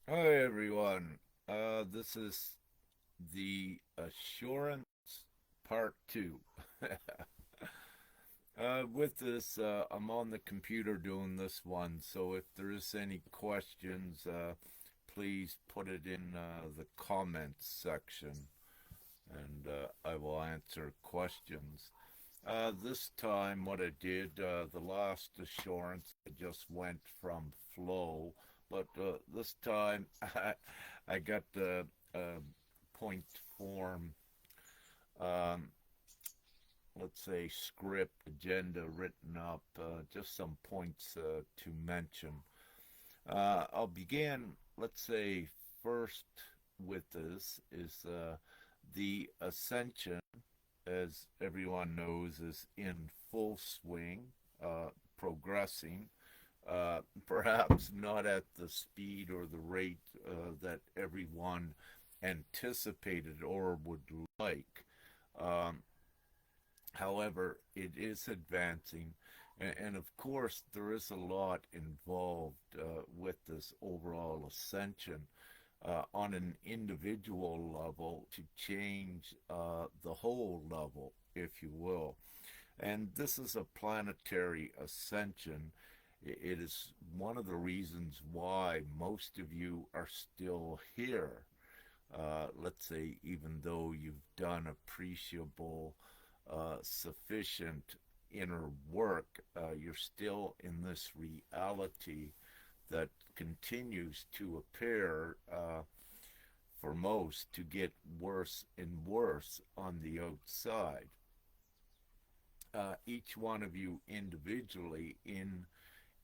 Hi everyone. This is the assurance part two. With this, I'm on the computer doing this one, so if there is any questions, please put it in the comments section, and I will answer questions. This time, what I did, the last assurance, I just went from flow, but this time I got the point form, um, let's say, script, agenda written up, just some points to mention. I'll begin, let's say, first with this is the ascension, as everyone knows, is in full swing, progressing, perhaps not at the speed or the rate that everyone anticipated or would like. Um, However, it is advancing, and of course, there is a lot involved with this overall ascension on an individual level to change the whole level, if you will. And this is a planetary ascension. It is one of the reasons why most of you are still here. Let's say, even though you've done appreciable, sufficient inner work, you're still in this reality that continues to appear for most to get worse and worse on the outside. Each one of you individually in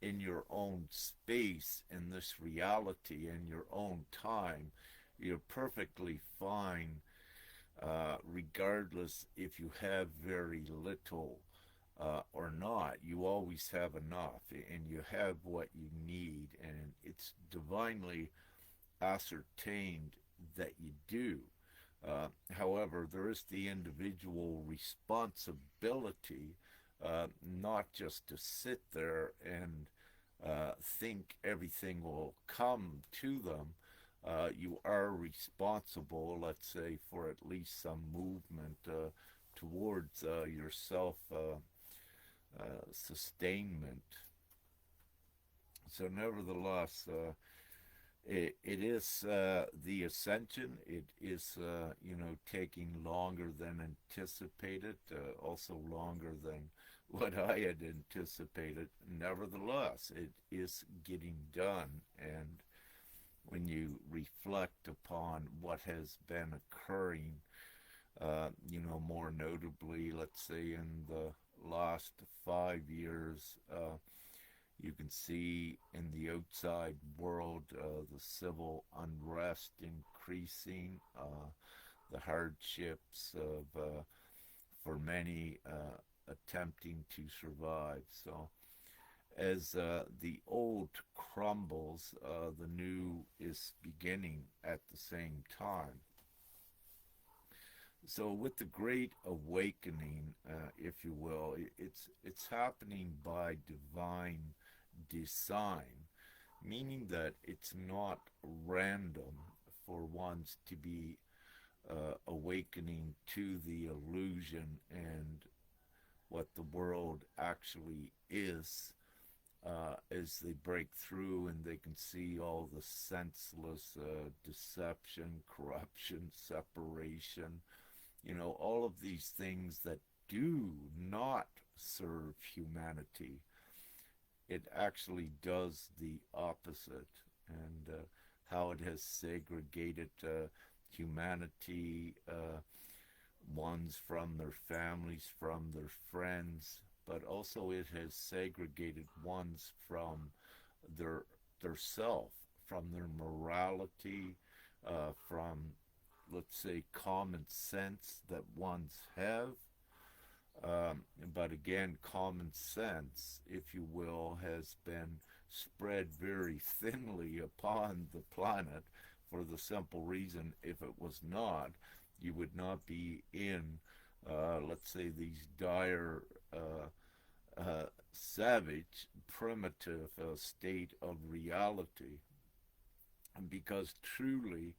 your own space, in this reality, in your own time, you're perfectly fine, regardless if you have very little or not. You always have enough, and you have what you need, and it's divinely ascertained that you do. However, there is the individual responsibility, not just to sit there and think everything will come to them. You are responsible, let's say, for at least some movement towards your self sustainment. So, nevertheless, it is the ascension. It is, taking longer than anticipated, also longer than what I had anticipated. Nevertheless, it is getting done. And when you reflect upon what has been occurring, more notably, let's say in the last 5 years, you can see in the outside world the civil unrest increasing, the hardships of, for many, attempting to survive. So, as the old crumbles, the new is beginning at the same time. So, with the Great Awakening, if you will, it's happening by divine design, meaning that it's not random for ones to be awakening to the illusion and what the world actually is, as they break through and they can see all the senseless deception, corruption, separation, all of these things that do not serve humanity. It actually does the opposite, and how it has segregated humanity, ones from their families, from their friends, but also it has segregated ones from their their self, from their morality, from, let's say, common sense that ones have. But again, common sense, if you will, has been spread very thinly upon the planet, for the simple reason, if it was not, you would not be in, let's say, these dire, savage, primitive state of reality. because truly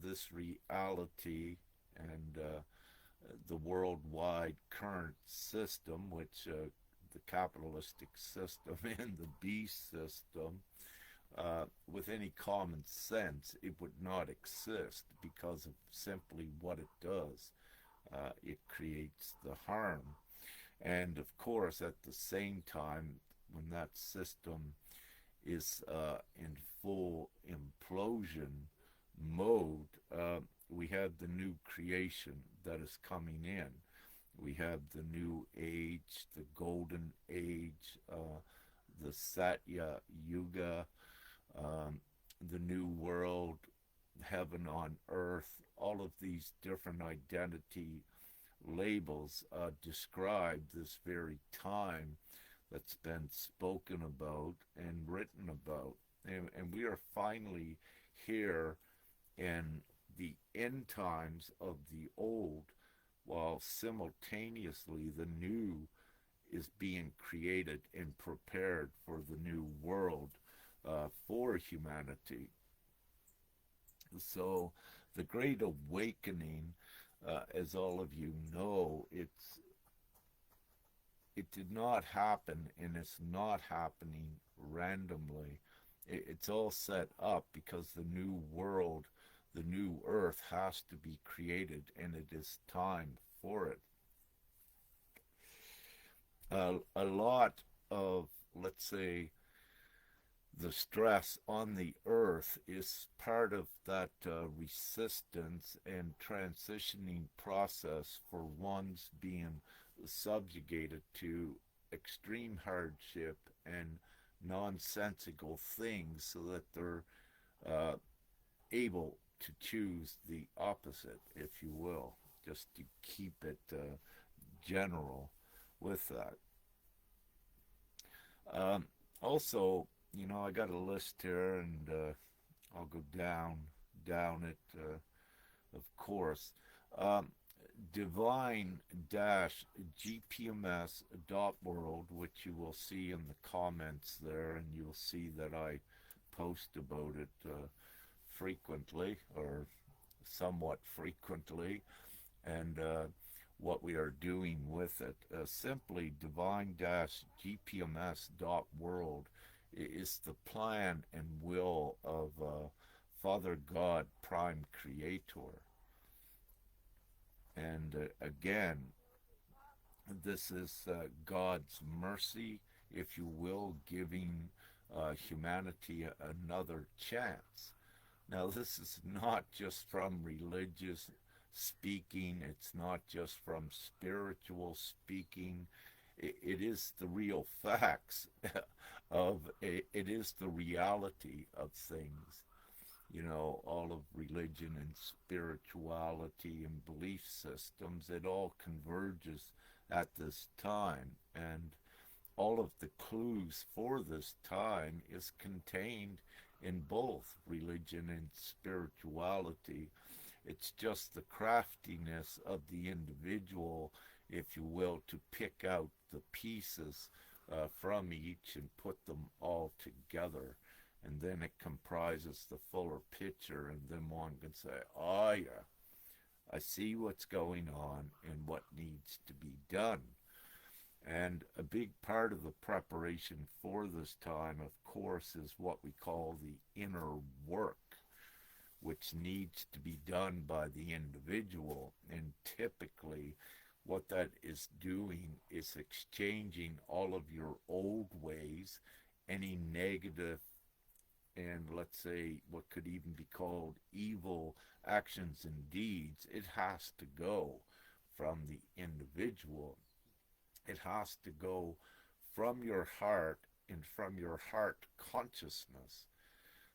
this reality and the worldwide current system, which the capitalistic system and the beast system, with any common sense, it would not exist because of simply what it does. It creates the harm. And of course, at the same time, when that system is in full implosion mode, we have the new creation that is coming in. We have the new age, the golden age, the Satya Yuga, the new world, heaven on earth. All of these different identity labels describe this very time that's been spoken about and written about. And we are finally here in the end times of the old, while simultaneously the new is being created and prepared for the new world for humanity. So the Great Awakening, as all of you know, it did not happen, and it's not happening randomly. It's all set up because the new world, the new earth has to be created, and it is time for it. A lot of, let's say, the stress on the earth is part of that resistance and transitioning process for ones being subjugated to extreme hardship and nonsensical things so that they're able to choose the opposite, if you will, just to keep it general with that. Also, I got a list here, and I'll go down it, of course. Divine-Gpms.World, which you will see in the comments there, and you'll see that I post about it frequently, or somewhat frequently, and what we are doing with it. Simply Divine-Gpms.World is the plan and will of Father God, Prime Creator. And again, this is God's mercy, if you will, giving humanity another chance. Now, this is not just from religious speaking, it's not just from spiritual speaking. It is the real facts it is the reality of things. All of religion and spirituality and belief systems, it all converges at this time, and all of the clues for this time is contained in both religion and spirituality. It's just the craftiness of the individual, if you will, to pick out the pieces from each and put them all together. And then it comprises the fuller picture, and then one can say, oh yeah, I see what's going on and what needs to be done. And a big part of the preparation for this time, of course, is what we call the inner work, which needs to be done by the individual. And typically, what that is doing is exchanging all of your old ways, any negative, and let's say what could even be called evil actions and deeds. It has to go from the individual. It has to go from your heart and from your heart consciousness.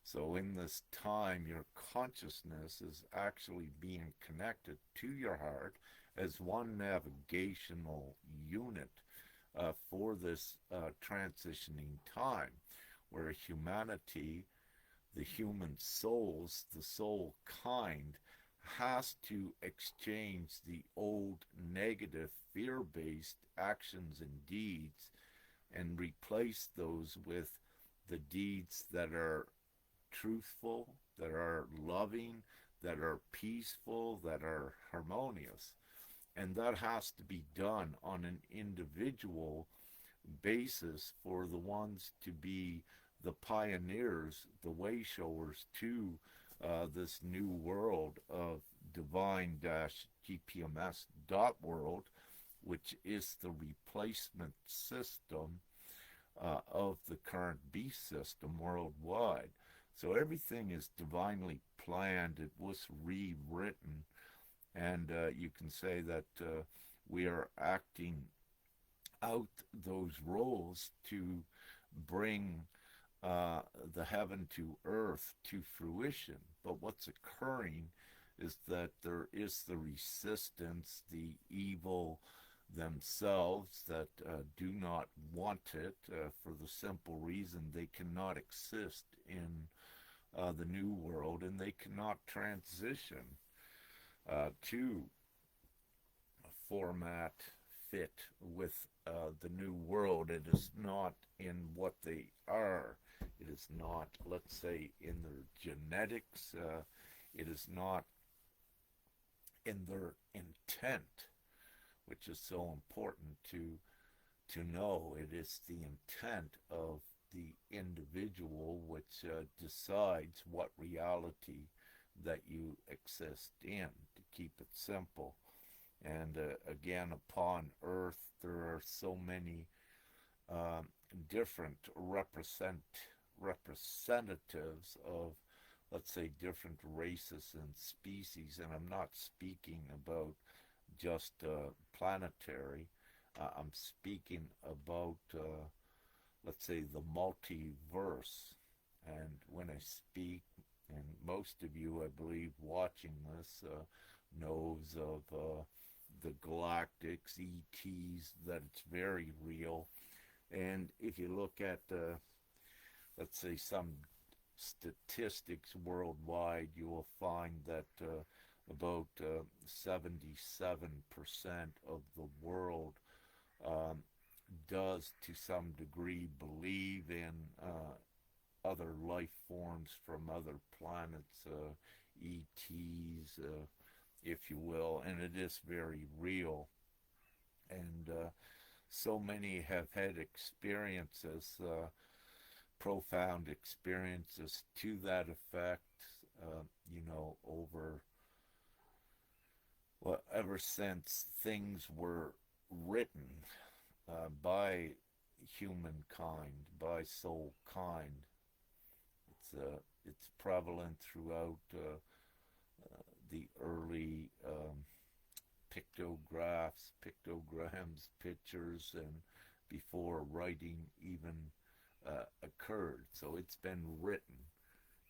So in this time, your consciousness is actually being connected to your heart as one navigational unit for this transitioning time, where humanity, the human souls, the soul kind, has to exchange the old negative fear-based actions and deeds and replace those with the deeds that are truthful, that are loving, that are peaceful, that are harmonious. And that has to be done on an individual basis for the ones to be the pioneers, the way showers to this new world of Divine-Gpms.World, which is the replacement system of the current beast system worldwide. So everything is divinely planned. It was rewritten, and you can say that we are acting out those roles to bring the heaven to earth to fruition. But what's occurring is that there is the resistance, the evil themselves that do not want it for the simple reason they cannot exist in the new world, and they cannot transition to a format fit with the new world. It is not in what they are. It is not, let's say, in their genetics. It is not in their intent, which is so important to know. It is the intent of the individual which decides what reality that you exist in, to keep it simple. And again, upon earth, there are so many different representatives of, let's say, different races and species. And I'm not speaking about just planetary. I'm speaking about, let's say, the multiverse. And when I speak, and most of you, I believe, watching this knows of the galactics, ETs, that it's very real. And if you look at, let's say, some statistics worldwide, you will find that about 77% of the world does, to some degree, believe in other life forms from other planets, ETs, if you will, and it is very real. And so many have had experiences, profound experiences to that effect, over, well, ever since things were written by humankind, by soul kind. It's prevalent throughout the early pictograms, pictures, and before writing even occurred. So it's been written,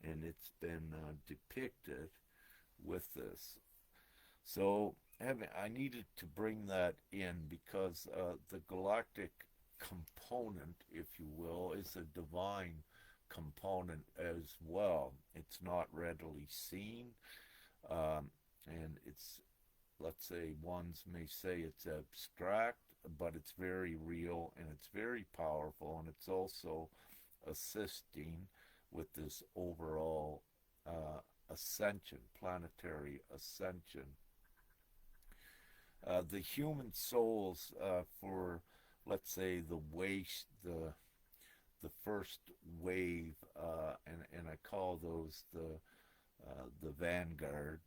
and it's been depicted with this. So I needed to bring that in because the galactic component, if you will, is a divine component as well. It's not readily seen, and it's, let's say, ones may say it's abstract, but it's very real and it's very powerful, and it's also assisting with this overall ascension, planetary ascension. The human souls, for, let's say, the first wave, and I call those the vanguard,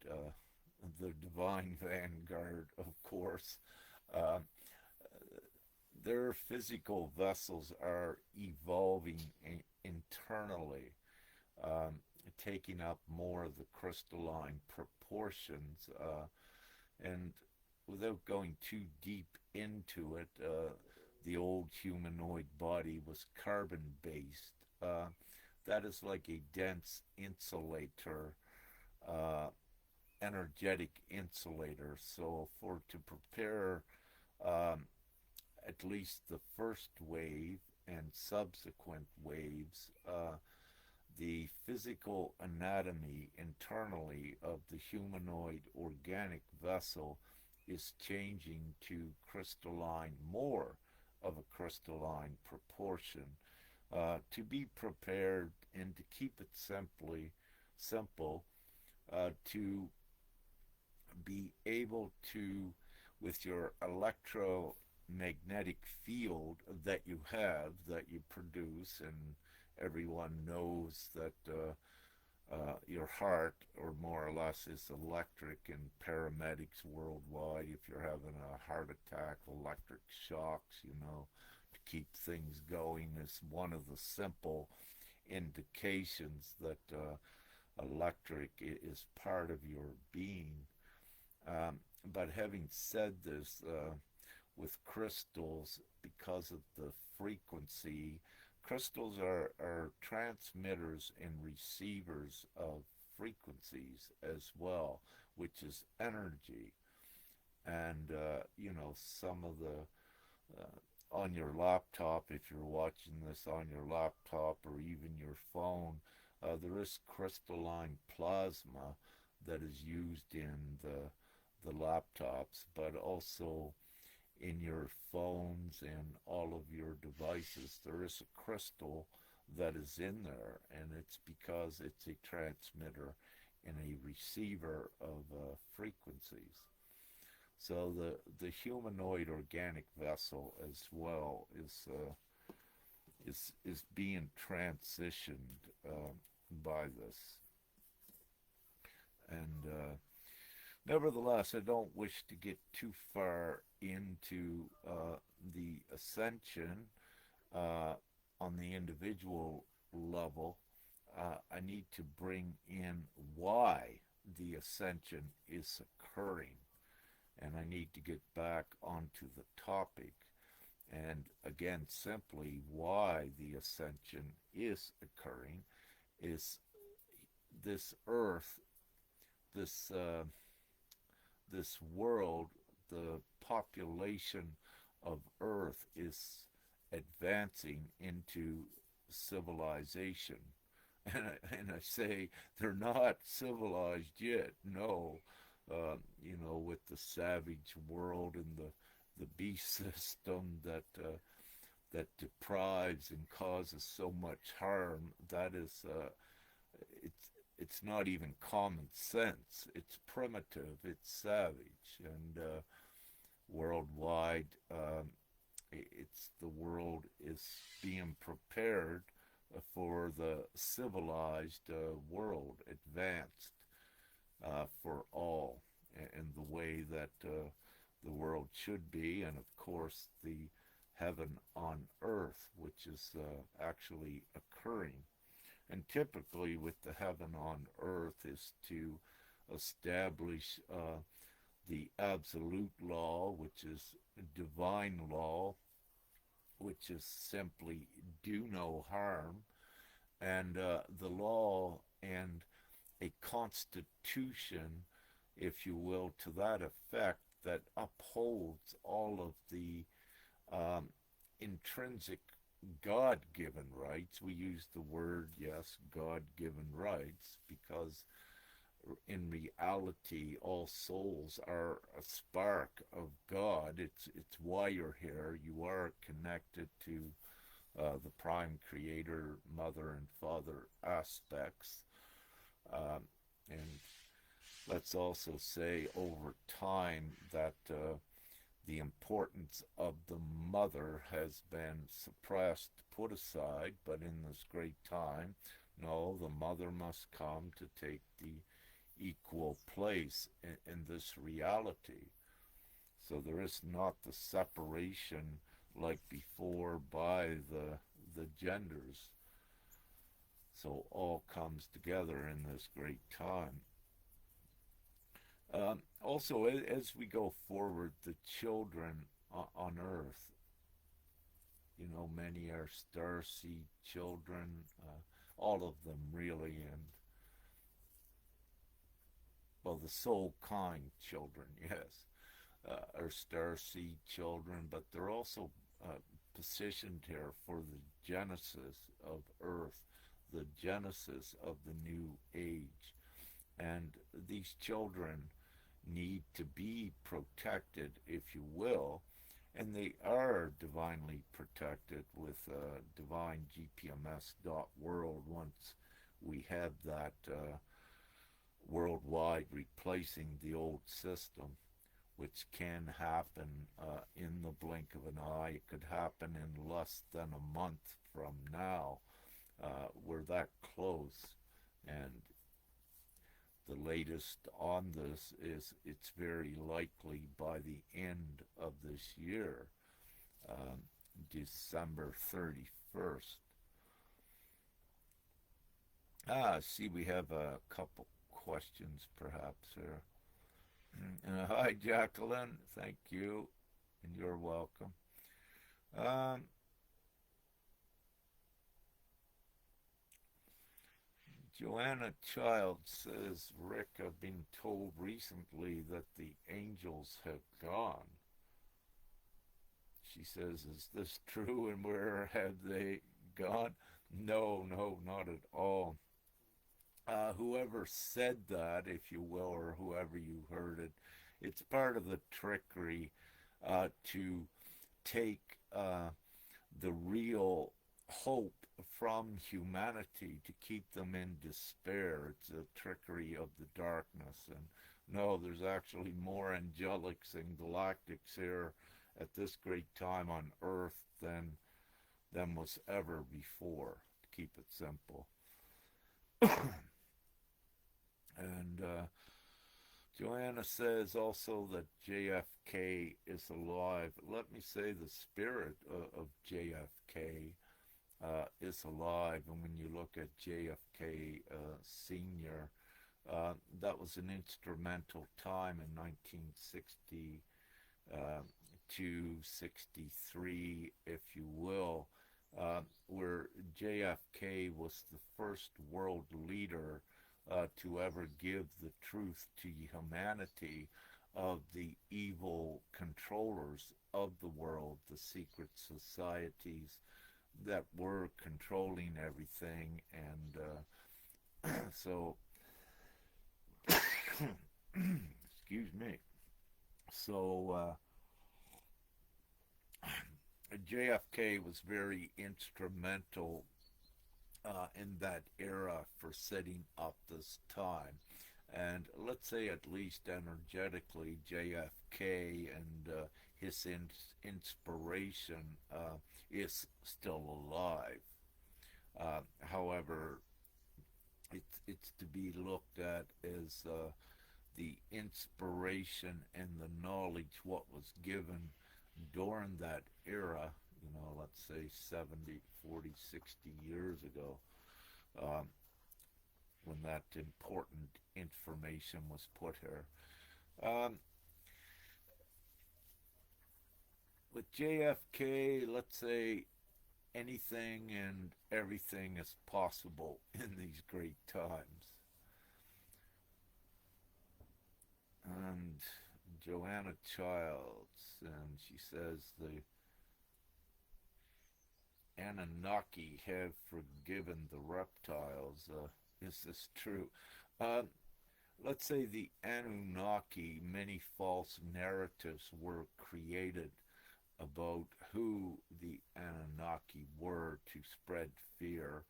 the divine vanguard, of course. Their physical vessels are evolving internally, taking up more of the crystalline proportions, and without going too deep into it, the old humanoid body was carbon-based. That is like a dense insulator, energetic insulator. So to prepare at least the first wave and subsequent waves, the physical anatomy internally of the humanoid organic vessel is changing to crystalline, more of a crystalline proportion, to be prepared and to keep it simple, to be able to, with your electromagnetic field that you have, that you produce, and everyone knows that your heart, or more or less, is electric, and paramedics worldwide, if you're having a heart attack, electric shocks, to keep things going, is one of the simple indications that electric is part of your being. But having said this, with crystals, because of the frequency, crystals are transmitters and receivers of frequencies as well, which is energy. And, some of the, on your laptop, if you're watching this on your laptop or even your phone, there is crystalline plasma that is used in the laptops, but also in your phones and all of your devices. There is a crystal that is in there, and it's because it's a transmitter and a receiver of frequencies. So the humanoid organic vessel as well is being transitioned by this. And nevertheless, I don't wish to get too far into the ascension on the individual level. I need to bring in why the ascension is occurring, and I need to get back onto the topic. And again, simply why the ascension is occurring is this earth, this this world, the population of Earth is advancing into civilization. And I say they're not civilized yet. No, with the savage world and the beast system that deprives and causes so much harm, that is it's not even common sense. It's primitive. It's savage, and worldwide, it's the world is being prepared for the civilized world, advanced for all, in the way that the world should be, and of course the heaven on earth, which is actually occurring. And typically, with the heaven on earth, is to establish the absolute law, which is divine law, which is simply do no harm, and the law and a constitution, if you will, to that effect, that upholds all of the intrinsic God-given rights. We use the word, yes, God-given rights, because in reality all souls are a spark of God. It's why you're here. You are connected to the prime creator, mother and father aspects. And let's also say over time that the importance of the mother has been suppressed, put aside, but in this great time, no, the mother must come to take the equal place in this reality. So there is not the separation like before by the genders. So all comes together in this great time. Also, as we go forward, the children on earth, many are starseed children, all of them really, and, well, the soul kind children, yes, are starseed children, but they're also positioned here for the genesis of earth, the genesis of the new age. And these children need to be protected, if you will, And they are divinely protected with Divine-Gpms.World once we have that worldwide replacing the old system, which can happen in the blink of an eye. It could happen in less than a month from now. We're that close. And the latest on this is it's very likely by the end of this year, um, December 31st. See, we have a couple questions perhaps here. Hi, Jacqueline. Thank you, and you're welcome. Um, Joanna Child says, Rick, I've been told recently that the angels have gone. She says, is this true and where have they gone? No, no, not at all. Whoever said that, if you will, or whoever you heard it, it's part of the trickery to take the real hope from humanity to keep them in despair. It's a trickery of the darkness. And no, there's actually more angelics and galactics here at this great time on Earth than was ever before, to keep it simple. And Joanna says also that JFK is alive. Let me say the spirit of JFK is alive. And when you look at JFK Sr., that was an instrumental time in 1960 to 63, if you will, where JFK was the first world leader to ever give the truth to humanity of the evil controllers of the world, the secret societies that were controlling everything. And so, excuse me. So, JFK was very instrumental in that era for setting up this time. And let's say, at least energetically, JFK and his inspiration is still alive. However, it's to be looked at as the inspiration and the knowledge what was given during that era, let's say 70, 40, 60 years ago, um, when that important information was put here. Um, with JFK, let's say anything and everything is possible in these great times. And Joanna Childs, and she says the Anunnaki have forgiven the reptiles. Is this true? Uh, let's say the Anunnaki, many false narratives were created about who the Anunnaki were to spread fear.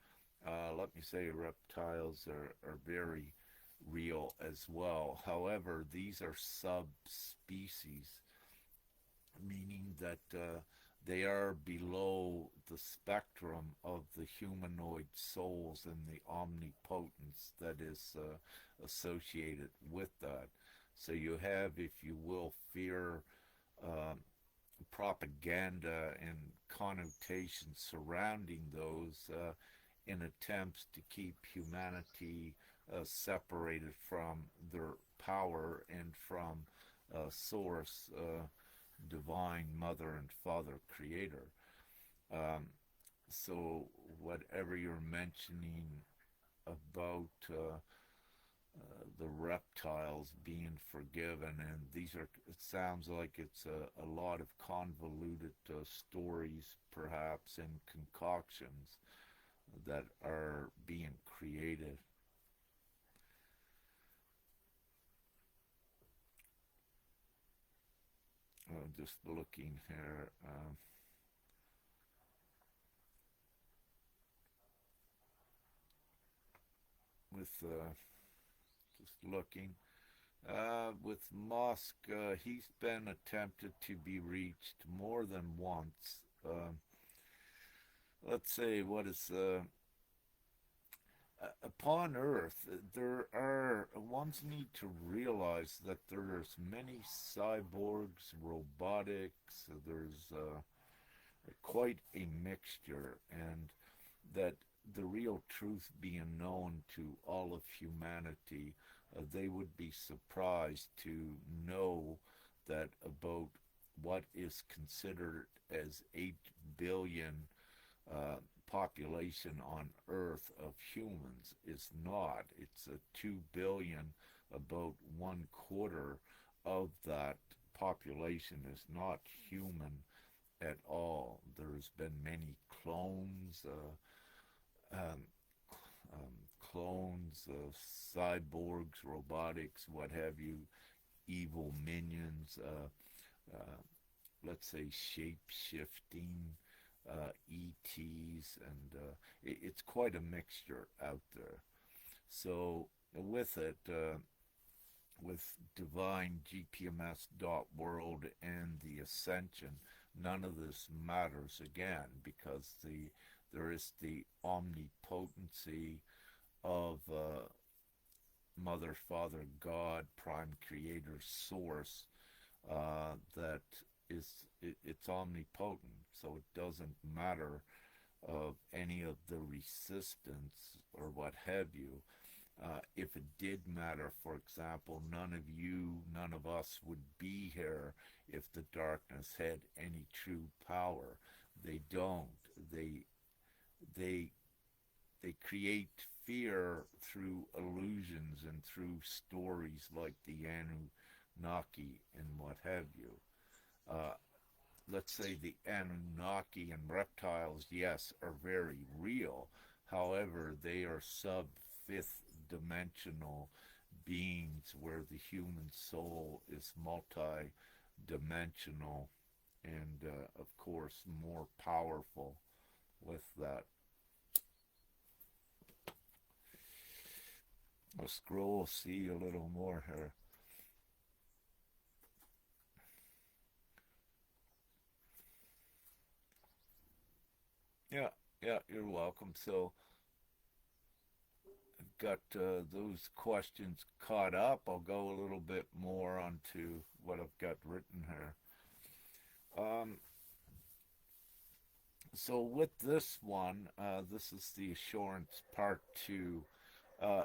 Let me say reptiles are very real as well. However, these are subspecies, meaning that they are below the spectrum of the humanoid souls and the omnipotence that is associated with that. So you have, if you will, fear, propaganda, and connotations surrounding those in attempts to keep humanity separated from their power and from source, divine mother and father creator. So whatever you're mentioning about the reptiles being forgiven, and these are, it sounds like it's a lot of convoluted stories perhaps and concoctions that are being created. Just looking here. With just looking. With Musk, he's been attempted to be reached more than once. Let's say what is upon Earth, there are ones need to realize that there's many cyborgs, robotics. There's quite a mixture, and that the real truth being known to all of humanity, they would be surprised to know that about what is considered as 8 billion uh, population on Earth of humans is not. It's a 2 billion, about 1/4 of that population is not human at all. There's been many clones, um, cyborgs, robotics, what have you, evil minions, let's say shape shifting, ETs, and it's quite a mixture out there. So, with it, with Divine-Gpms.World and the Ascension, none of this matters again because there is the omnipotency of Mother, Father, God, Prime Creator, Source, that it's omnipotent, so it doesn't matter of any of the resistance or what have you. If it did matter, for example, none of you, none of us would be here if the darkness had any true power. They don't. They they they create fear through illusions and through stories like the Anunnaki and what have you. Uh, let's say the Anunnaki and reptiles, yes, are very real. However, they are sub fifth dimensional beings where the human soul is multi dimensional and, of course, more powerful with that. I'll scroll, see a little more here. Yeah, yeah, you're welcome. So, got those questions caught up. I'll go a little bit more onto what I've got written here. Um, so with this one, this is the assurance part two.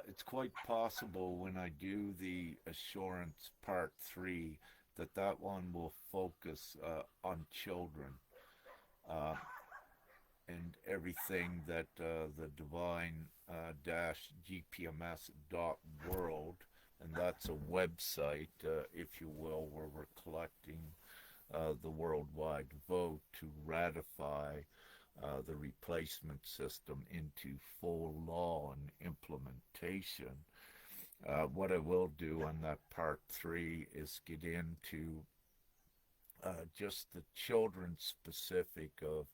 It's quite possible when I do the assurance part three that that one will focus on children. Uh, and everything that the divine dash gpms dot world, and that's a website, if you will, where we're collecting the worldwide vote to ratify the replacement system into full law and implementation. What I will do on that part three is get into just the children specific of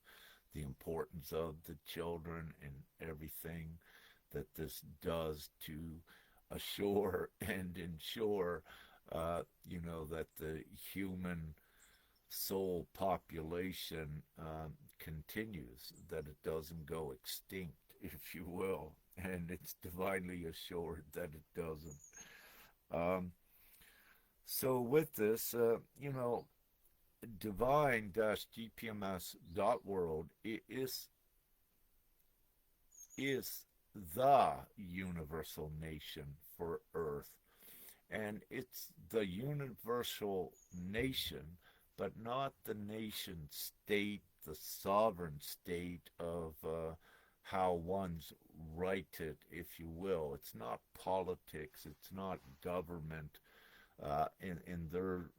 the importance of the children and everything that this does to assure and ensure, that the human soul population continues, that it doesn't go extinct, if you will, and it's divinely assured that it doesn't. Um, so with this, divine-gpms.world is the universal nation for Earth. And it's the universal nation, but not the nation state, the sovereign state of how one's righted, if you will. It's not politics, it's not government in their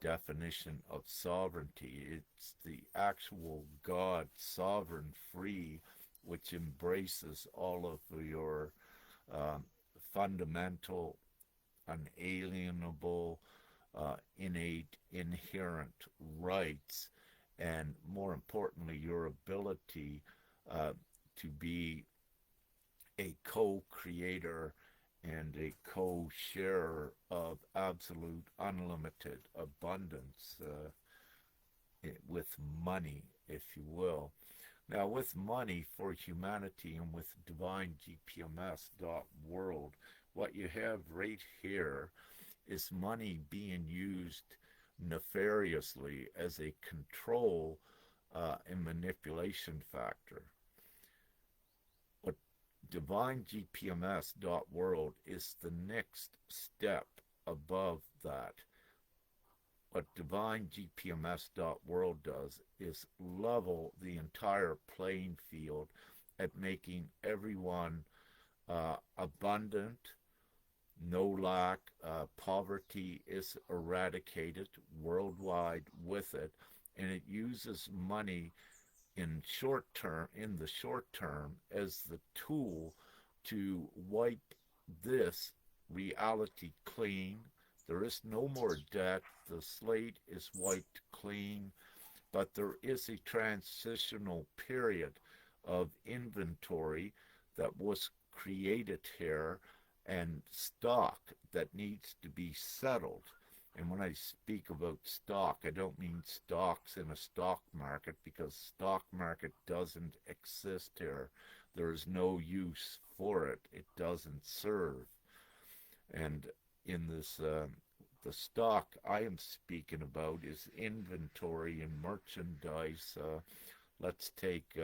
definition of sovereignty. It's the actual God, sovereign, free, which embraces all of your um, fundamental, unalienable, innate, inherent rights, and more importantly, your ability to be a co-creator and a co-sharer of absolute unlimited abundance with money, if you will. Now, with money for humanity and with Divine-Gpms.World, what you have right here is money being used nefariously as a control and manipulation factor. What Divine-Gpms.World is the next step above that. What Divine-Gpms.World does is level the entire playing field at making everyone abundant, no lack, poverty is eradicated worldwide with it, and it uses money in the short term, as the tool to wipe this reality clean. There is no more debt. The slate is wiped clean, but there is a transitional period of inventory that was created here and stock that needs to be settled. And when I speak about stock, I don't mean stocks in a stock market, because stock market doesn't exist here. There is no use for it. It doesn't serve. And in this, the stock I am speaking about is inventory and merchandise. Let's take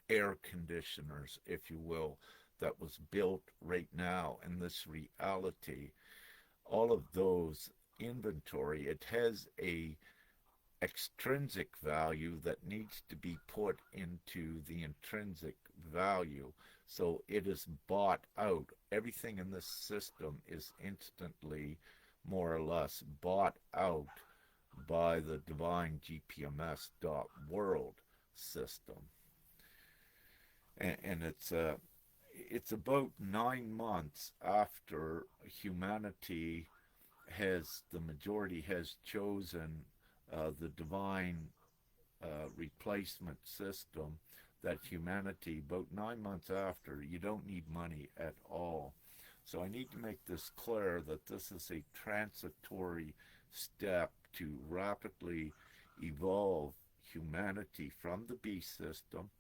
air conditioners, if you will, that was built right now in this reality. All of those inventory, it has a extrinsic value that needs to be put into the intrinsic value. So it is bought out. Everything in this system is instantly, more or less, bought out by the Divine-Gpms.World system. And it's about 9 months after humanity the majority has chosen the divine replacement system, that humanity, about 9 months after, you don't need money at all. So I need to make this clear that this is a transitory step to rapidly evolve humanity from the beast system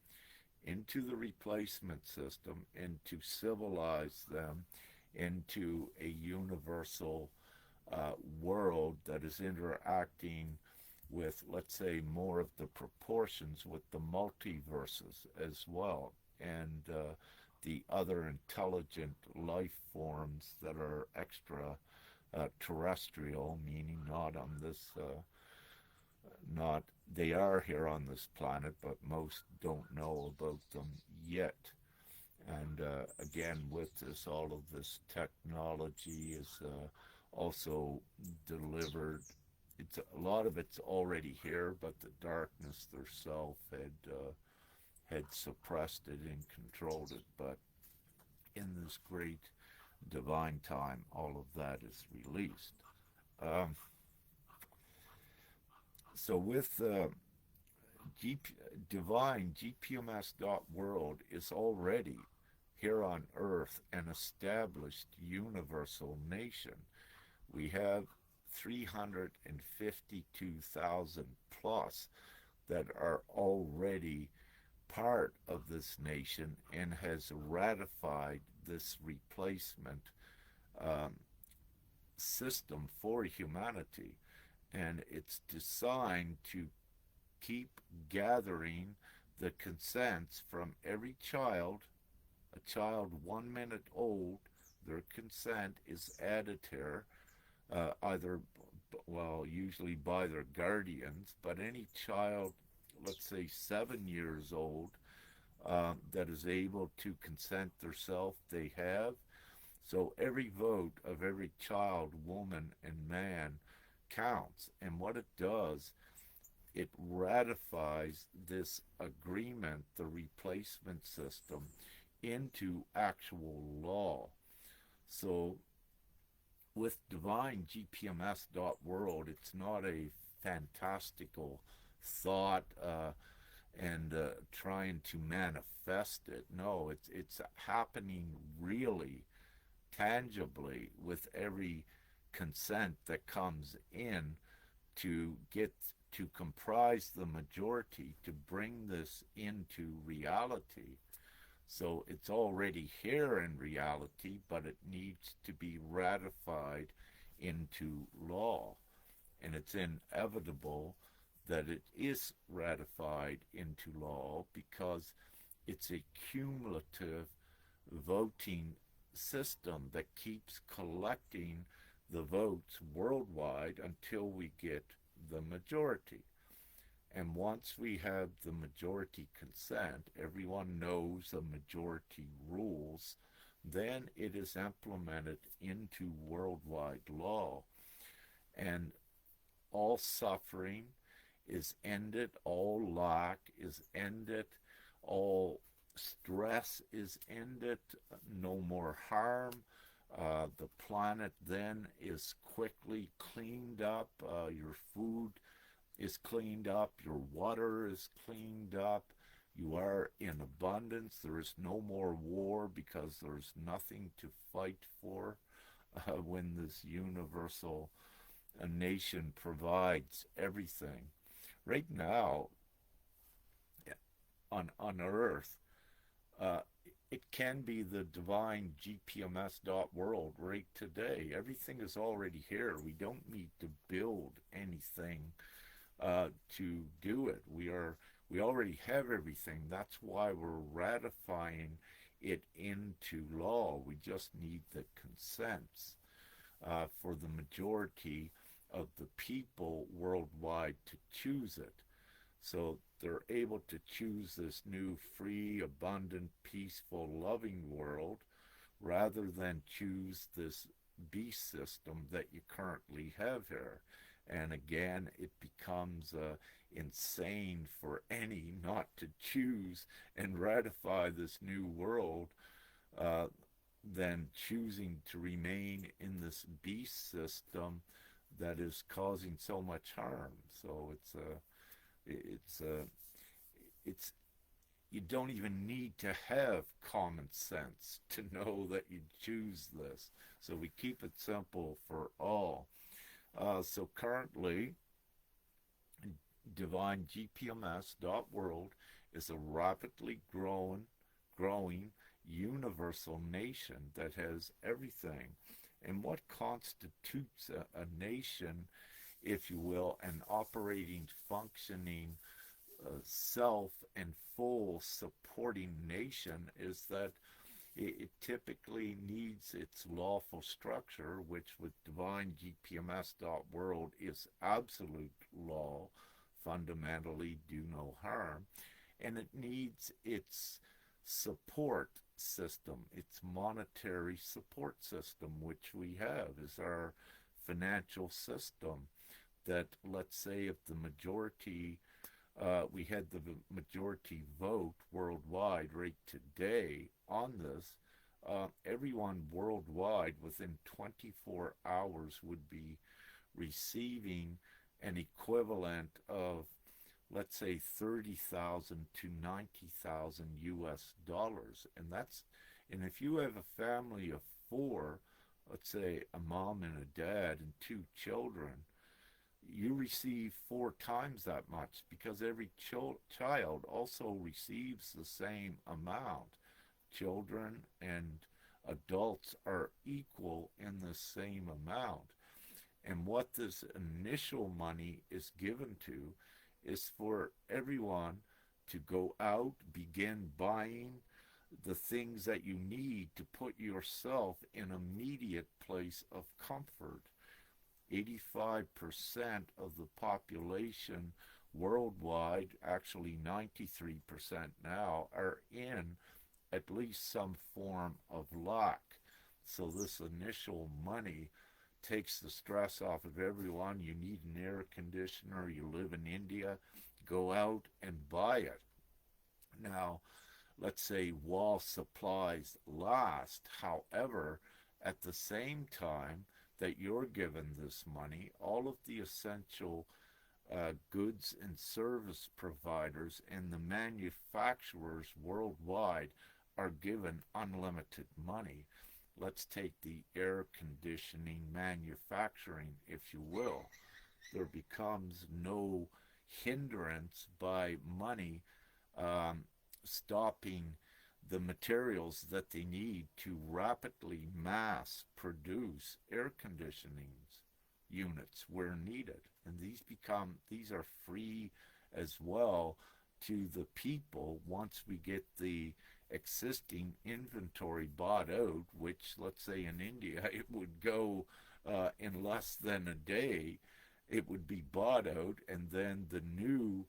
into the replacement system, and to civilize them into a universal world that is interacting with, let's say, more of the proportions with the multiverses as well, and the other intelligent life forms that are extra terrestrial, meaning not on this, not they are here on this planet, but most don't know about them yet. And again, with this, all of this technology is also delivered. It's a lot of it's already here, but the darkness theirself had suppressed it and controlled it. But in this great divine time, all of that is released. So with Divine-Gpms.World is already here on Earth an established universal nation. We have 352,000 plus that are already part of this nation and has ratified this replacement system for humanity. And it's designed to keep gathering the consents from every child. A child 1 minute old, their consent is added here, either, well, usually by their guardians, but any child, let's say 7 years old, that is able to consent themselves, they have. So every vote of every child, woman, and man counts. And what it does, it ratifies this agreement, the replacement system, into actual law. So with Divine-Gpms.World, it's not a fantastical thought and trying to manifest it. No, it's happening really tangibly with every consent that comes in to get to comprise the majority to bring this into reality. So it's already here in reality, but it needs to be ratified into law. And it's inevitable that it is ratified into law because it's a cumulative voting system that keeps collecting the votes worldwide until we get the majority. And once we have the majority consent, everyone knows the majority rules, then it is implemented into worldwide law. And all suffering is ended, all lack is ended, all stress is ended, no more harm. The planet then is quickly cleaned up. Your food is cleaned up. Your water is cleaned up. You are in abundance. There is no more war because there's nothing to fight for when this universal nation provides everything. Right now, on Earth, uh, it can be the Divine-Gpms.World right today. Everything is already here. We don't need to build anything to do it. We already have everything. That's why we're ratifying it into law. We just need the consents for the majority of the people worldwide to choose it. So they're able to choose this new free, abundant, peaceful, loving world rather than choose this beast system that you currently have here. And again, it becomes insane for any not to choose and ratify this new world than choosing to remain in this beast system that is causing so much harm. So it's you don't even need to have common sense to know that you choose this. So we keep it simple for all. So currently, Divine-Gpms.World is a rapidly growing universal nation that has everything. And what constitutes a nation, if you will, an operating, functioning, self and full supporting nation is that it typically needs its lawful structure, which with Divine-Gpms.World is absolute law, fundamentally do no harm, and it needs its support system, its monetary support system, which we have is our financial system that, let's say, if the majority we had the majority vote worldwide right today on this, everyone worldwide within 24 hours would be receiving an equivalent of, let's say, 30,000 to 90,000 US dollars. And if you have a family of four, let's say a mom and a dad and two children, you receive 4 times that much because every child also receives the same amount. Children and adults are equal in the same amount. And what this initial money is given to is for everyone to go out, begin buying the things that you need to put yourself in an immediate place of comfort. 85% of the population worldwide, actually 93% now, are in at least some form of lack. So this initial money takes the stress off of everyone. You need an air conditioner, you live in India, go out and buy it. Now, let's say while supplies last, however, at the same time, that you're given this money, all of the essential goods and service providers and the manufacturers worldwide are given unlimited money. Let's take the air conditioning manufacturing, if you will. There becomes no hindrance by money um, stopping the materials that they need to rapidly mass produce air conditioning units where needed. And these are free as well to the people once we get the existing inventory bought out, which, let's say in India, it would go in less than a day. It would be bought out, and then the new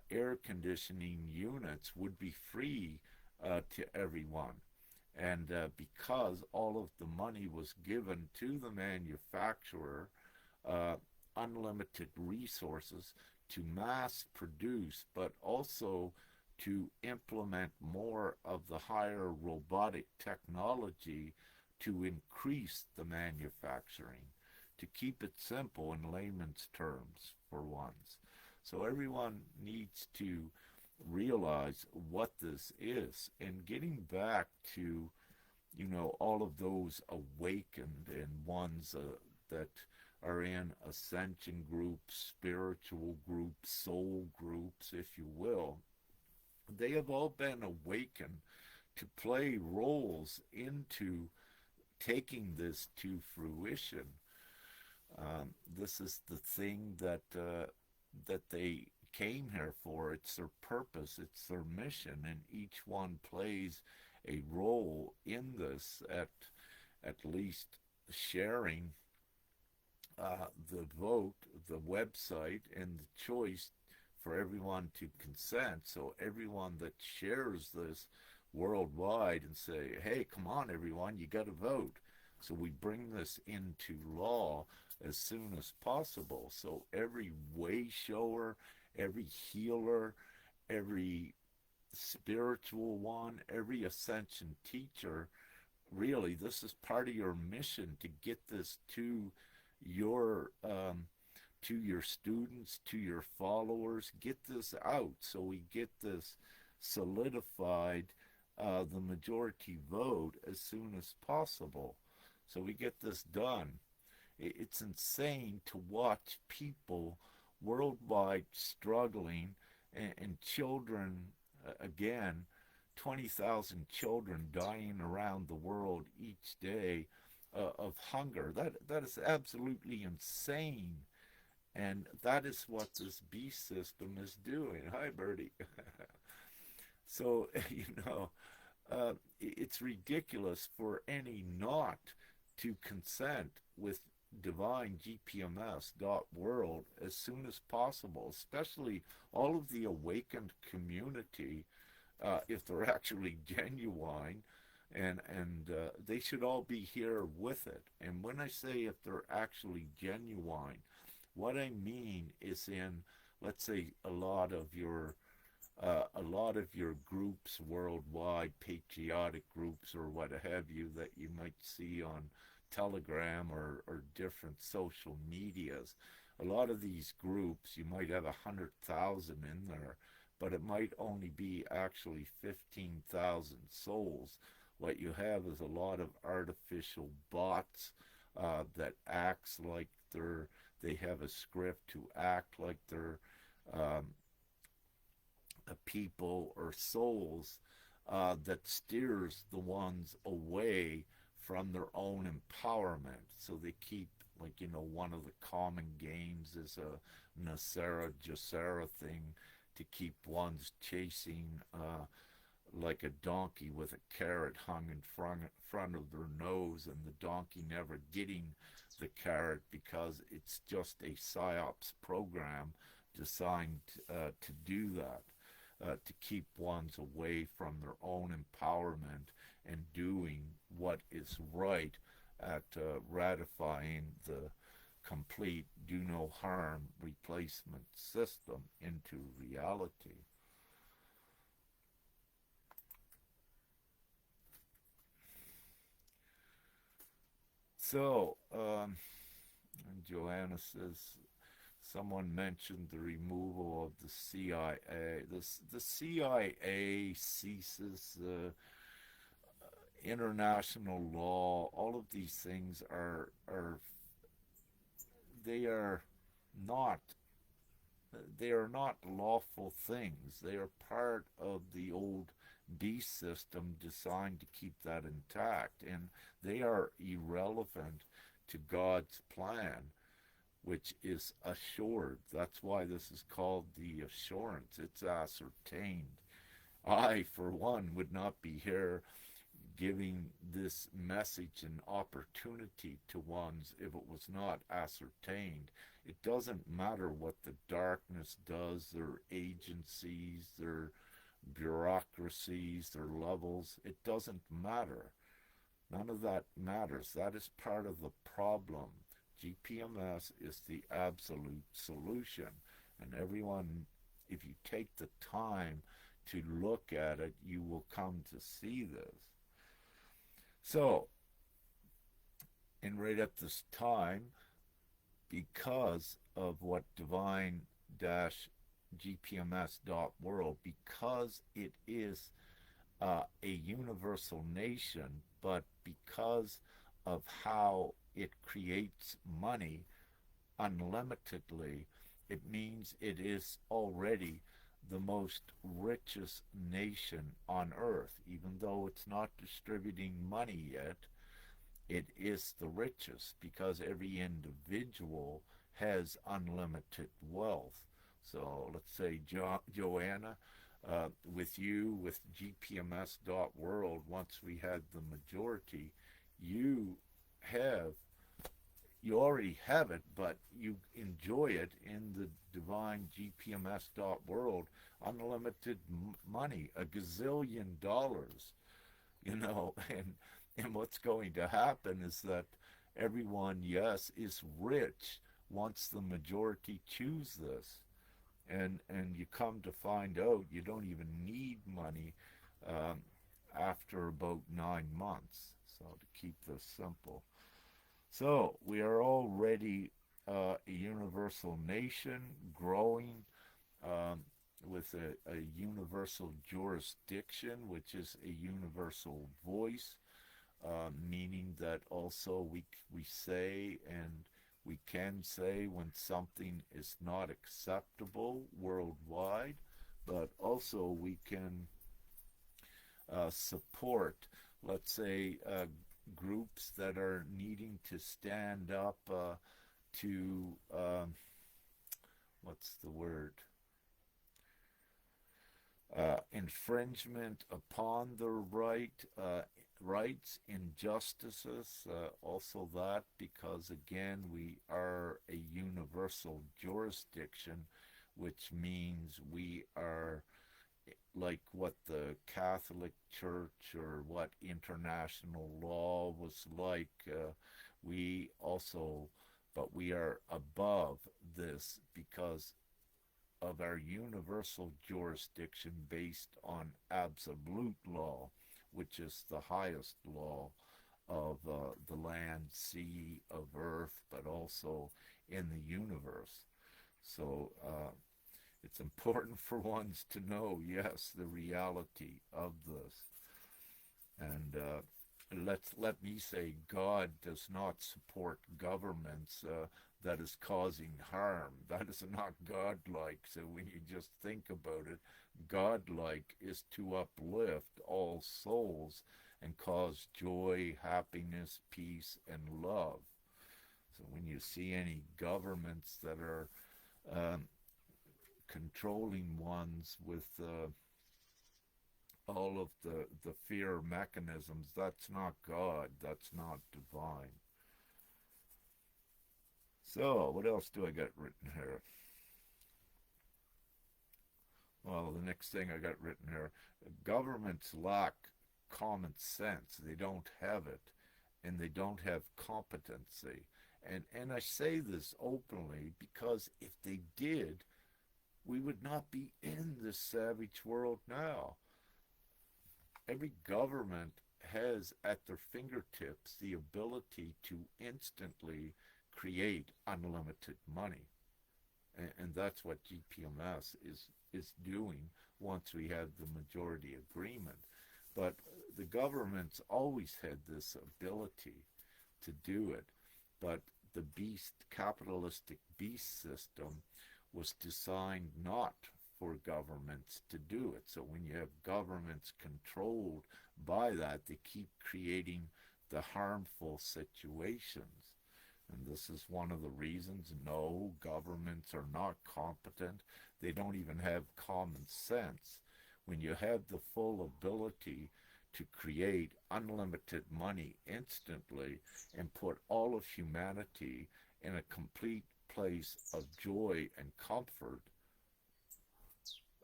air conditioning units would be free to everyone. And because all of the money was given to the manufacturer, uh, unlimited resources to mass produce, but also to implement more of the higher robotic technology to increase the manufacturing, to keep it simple in layman's terms for once. So everyone needs to realize what this is. And getting back to, all of those awakened and ones that are in ascension groups, spiritual groups, soul groups, if you will, they have all been awakened to play roles into taking this to fruition. This is the thing that they came here for. It's their purpose. It's their mission, and each one plays a role in this. At least sharing the vote, the website, and the choice for everyone to consent. So everyone that shares this worldwide and say, hey, come on, everyone, you got to vote. So we bring this into law as soon as possible. So every way shower, every healer, every spiritual one, every ascension teacher, really, this is part of your mission to get this to your students, to your followers. Get this out so we get this solidified, the majority vote as soon as possible. So we get this done. It's insane to watch people worldwide struggling, and children, again, 20,000 children dying around the world each day of hunger. That is absolutely insane. And that is what this beast system is doing. Hi, Birdie. So, it's ridiculous for any not to consent with Divine-Gpms.World as soon as possible, especially all of the awakened community, if they're actually genuine, and they should all be here with it. And when I say if they're actually genuine, what I mean is in, let's say, a lot of your groups worldwide, patriotic groups or what have you, that you might see on Telegram or different social medias. A lot of these groups, you might have 100,000 in there, but it might only be actually 15,000 souls. What you have is a lot of artificial bots that acts like they have a script to act like they're people or souls that steers the ones away from their own empowerment. So they keep, one of the common games is a Nasera Jacera thing, to keep ones chasing like a donkey with a carrot hung in front of their nose, and the donkey never getting the carrot because it's just a psyops program designed to do that. To keep ones away from their own empowerment and doing what is right at ratifying the complete do no harm replacement system into reality. So, and Joanna says, someone mentioned the removal of the CIA. The CIA ceases international law. All of these things are they are not they are not lawful things. They are part of the old beast system designed to keep that intact, and they are irrelevant to God's plan, which is assured. That's why this is called the assurance. It's ascertained. I, for one, would not be here giving this message an opportunity to ones if it was not ascertained. It doesn't matter what the darkness does, their agencies, their bureaucracies, their levels. It doesn't matter. None of that matters. That is part of the problem. GPMS is the absolute solution. And everyone, if you take the time to look at it, you will come to see this. So, and right at this time, because of what Divine-Gpms.World, because it is a universal nation, but because of how it creates money unlimitedly, it means it is already the most richest nation on earth. Even though it's not distributing money yet, it is the richest because every individual has unlimited wealth. So let's say Joanna, with you, with GPMS.World, once we had the majority, you have you already have it, but you enjoy it in the Divine-Gpms.World, unlimited money, a gazillion dollars, and what's going to happen is that everyone, yes, is rich once the majority choose this, and you come to find out you don't even need money after about 9 months. So to keep this simple. So we are already a universal nation, growing with a universal jurisdiction, which is a universal voice, meaning that also we say and we can say when something is not acceptable worldwide, but also we can support, let's say, groups that are needing to stand up to what's the word? Infringement upon the rights, injustices, also that, because again we are a universal jurisdiction, which means we are like what the Catholic Church or what international law was like. We also, but we are above this because of our universal jurisdiction based on absolute law, which is the highest law of the land, sea, of earth, but also in the universe. So it's important for ones to know, yes, the reality of this. And let me say, God does not support governments that is causing harm. That is not godlike. So when you just think about it, godlike is to uplift all souls and cause joy, happiness, peace, and love. So when you see any governments that are controlling ones with all of the fear mechanisms, that's not God, that's not divine. So, what else do I got written here? Well, the next thing I got written here, governments lack common sense. They don't have it, and they don't have competency. And I say this openly because if they did, we would not be in this savage world now. Every government has at their fingertips the ability to instantly create unlimited money. And that's what GPMS is doing once we have the majority agreement. But the government's always had this ability to do it. But the capitalistic beast system was designed not for governments to do it. So when you have governments controlled by that, they keep creating the harmful situations. And this is one of the reasons no, governments are not competent. They don't even have common sense. When you have the full ability to create unlimited money instantly and put all of humanity in a complete place of joy and comfort,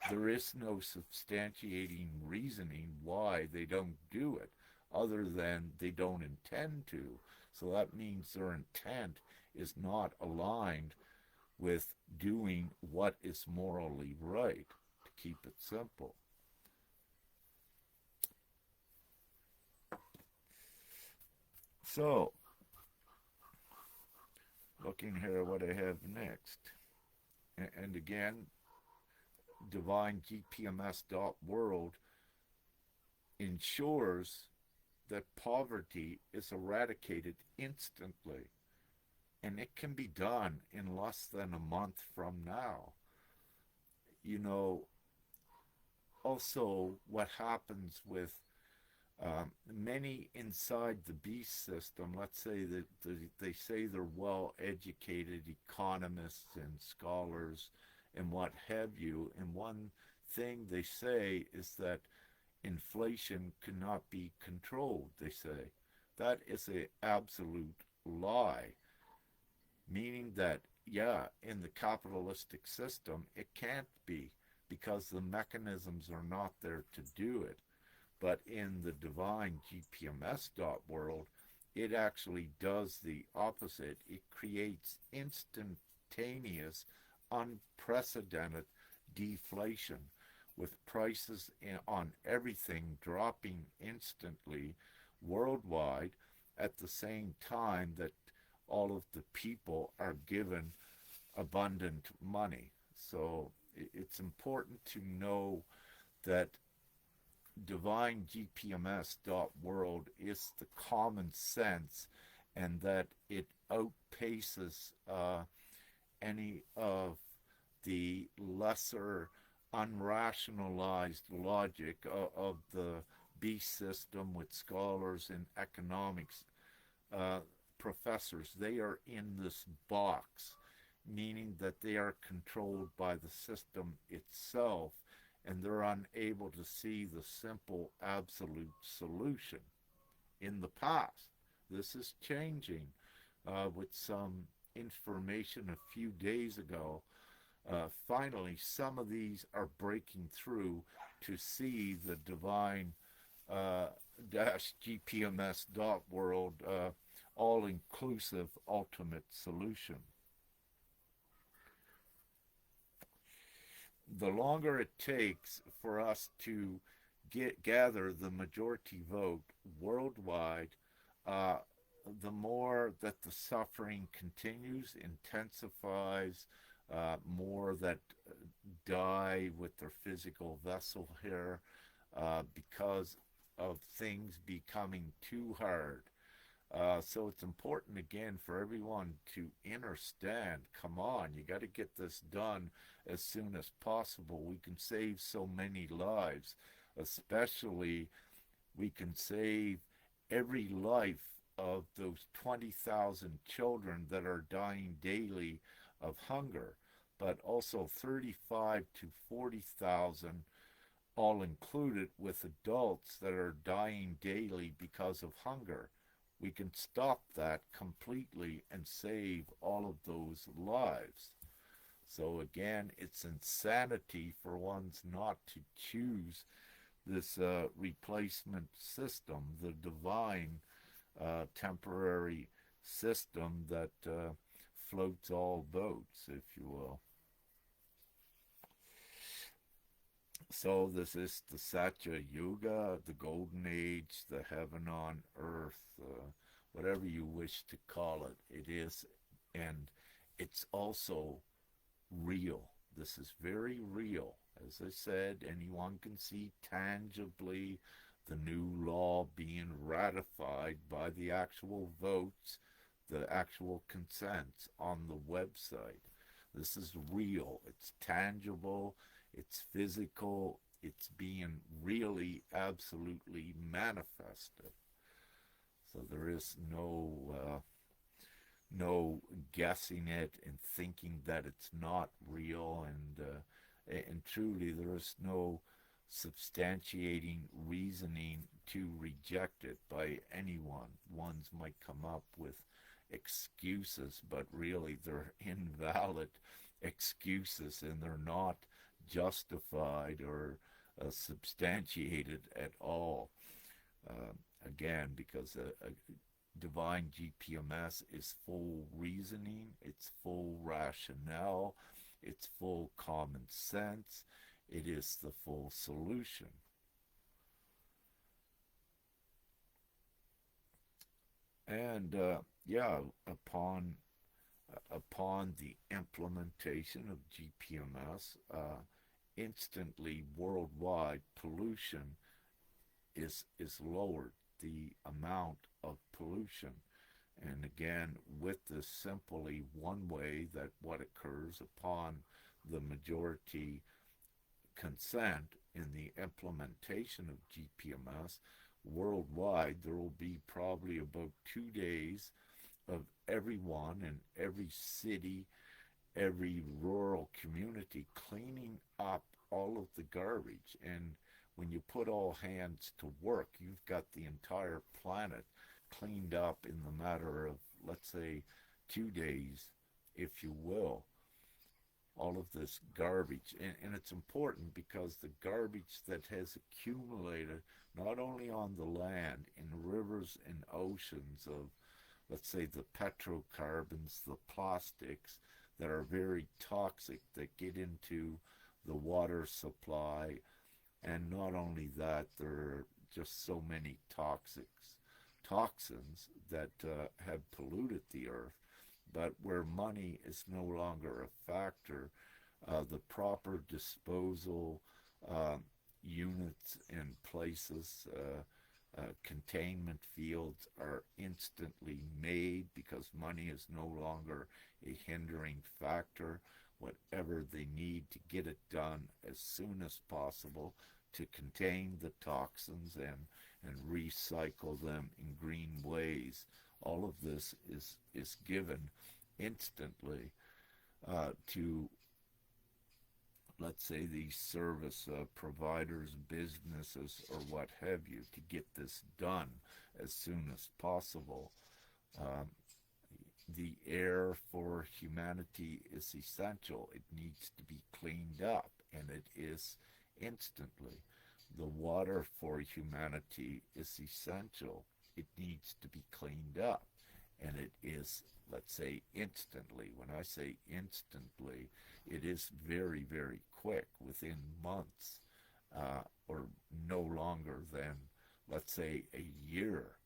there is no substantiating reasoning why they don't do it, other than they don't intend to. So that means their intent is not aligned with doing what is morally right, to keep it simple. So, looking here at what I have next. And again, Divine-Gpms.World ensures that poverty is eradicated instantly. And it can be done in less than a month from now. You know, also what happens with many inside the beast system, let's say that they say they're well-educated economists and scholars and what have you, and one thing they say is that inflation cannot be controlled, they say. That is an absolute lie, meaning that, yeah, in the capitalistic system, it can't be because the mechanisms are not there to do it. But in the Divine-Gpms.World, it actually does the opposite. It creates instantaneous, unprecedented deflation with prices on everything dropping instantly worldwide at the same time that all of the people are given abundant money. So it's important to know that Divine-Gpms.World is the common sense, and that it outpaces any of the lesser unrationalized logic of the beast system with scholars and economics professors. They are in this box, meaning that they are controlled by the system itself, and they're unable to see the simple absolute solution. In the past, this is changing with some information a few days ago. Finally, some of these are breaking through to see the Divine-Gpms.World all-inclusive ultimate solution. The longer it takes for us to gather the majority vote worldwide, the more that the suffering continues, intensifies, more that die with their physical vessel here because of things becoming too hard. So it's important again for everyone to understand, come on, you got to get this done as soon as possible. We can save so many lives, especially we can save every life of those 20,000 children that are dying daily of hunger, but also 35 to 40,000 all included with adults that are dying daily because of hunger. We can stop that completely and save all of those lives. So again, it's insanity for ones not to choose this replacement system, the divine temporary system that floats all boats, if you will. So this is the Satya Yuga, the Golden Age, the heaven on earth, whatever you wish to call it. It is, and it's also real. This is very real. As I said, anyone can see tangibly the new law being ratified by the actual votes, the actual consents on the website. This is real. It's tangible. It's physical. It's being really absolutely manifested. So there is no guessing it and thinking that it's not real, and truly there is no substantiating reasoning to reject it by anyone. Ones might come up with excuses, but really they're invalid excuses, and they're not justified or substantiated at all. Again, because a divine GPMS is full reasoning, it's full rationale, it's full common sense, it is the full solution. And yeah, upon the implementation of GPMS, instantly worldwide pollution is lowered. The amount of pollution, and again, with this simply one way that what occurs upon the majority consent in the implementation of GPMS worldwide, there will be probably about 2 days of everyone in every city, every rural community cleaning up all of the garbage. And when you put all hands to work, you've got the entire planet cleaned up in the matter of, let's say, 2 days, if you will. All of this garbage. And it's important because the garbage that has accumulated not only on the land, in rivers and oceans of, let's say, the petrocarbons, the plastics that are very toxic that get into the water supply. And not only that, there are just so many toxins that have polluted the earth. But where money is no longer a factor, the proper disposal units and places, containment fields are instantly made because money is no longer a hindering factor. Whatever they need to get it done as soon as possible to contain the toxins and recycle them in green ways. All of this is given instantly to, let's say, these service providers, businesses, or what have you, to get this done as soon as possible. Um, the air for humanity is essential. It needs to be cleaned up, and it is instantly. The water for humanity is essential. It needs to be cleaned up, and it is, let's say, instantly. When I say instantly, it is very, very quick, within months, or no longer than, let's say, a year.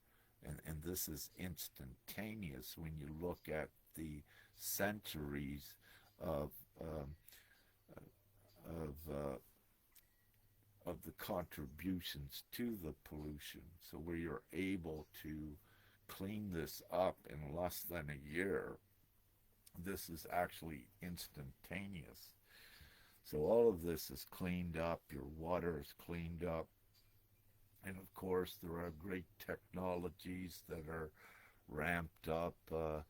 And this is instantaneous when you look at the centuries of of uh, of the contributions to the pollution. So where you're able to clean this up in less than a year, this is actually instantaneous. So all of this is cleaned up, your water is cleaned up, and of course there are great technologies that are ramped up to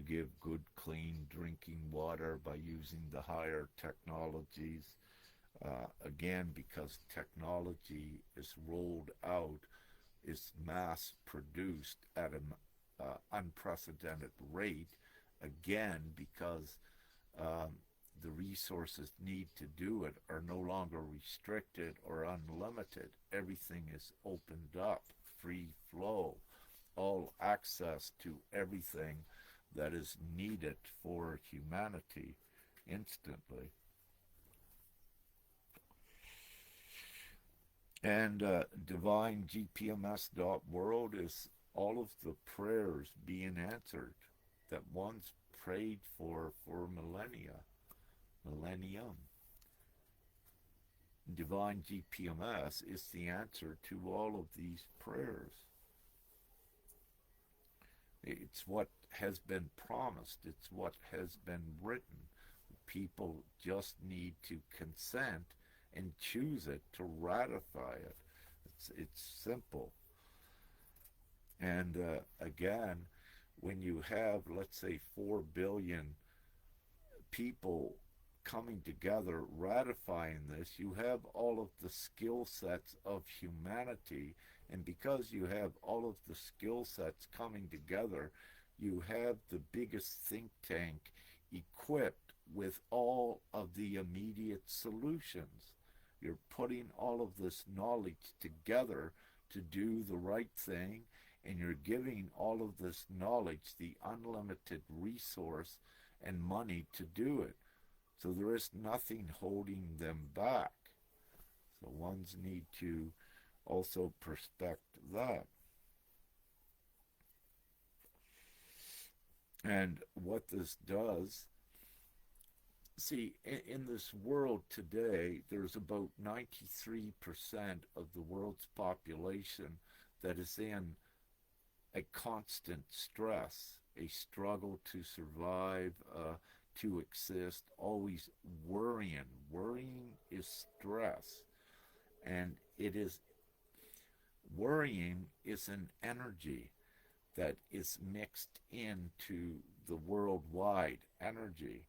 give good, clean drinking water by using the higher technologies. Again, because technology is rolled out, is mass produced at an unprecedented rate, again, because the resources need to do it are no longer restricted or unlimited. Everything is opened up, free flow, all access to everything that is needed for humanity instantly. And Divine-Gpms.World is all of the prayers being answered that once prayed for millennium. Divine GPMS is the answer to all of these prayers. It's what has been promised, it's what has been written. People just need to consent and choose it to ratify it. It's simple. And again, when you have, let's say, 4 billion people coming together ratifying this, you have all of the skill sets of humanity. And because you have all of the skill sets coming together, you have the biggest think tank equipped with all of the immediate solutions. You're putting all of this knowledge together to do the right thing, and you're giving all of this knowledge the unlimited resource and money to do it. So there is nothing holding them back. So ones need to also respect that. And what this does, see, in this world today, there's about 93% of the world's population that is in a constant stress, a struggle to survive, to exist, always worrying. Worrying is stress. And it is, worrying is an energy that is mixed into the worldwide energy.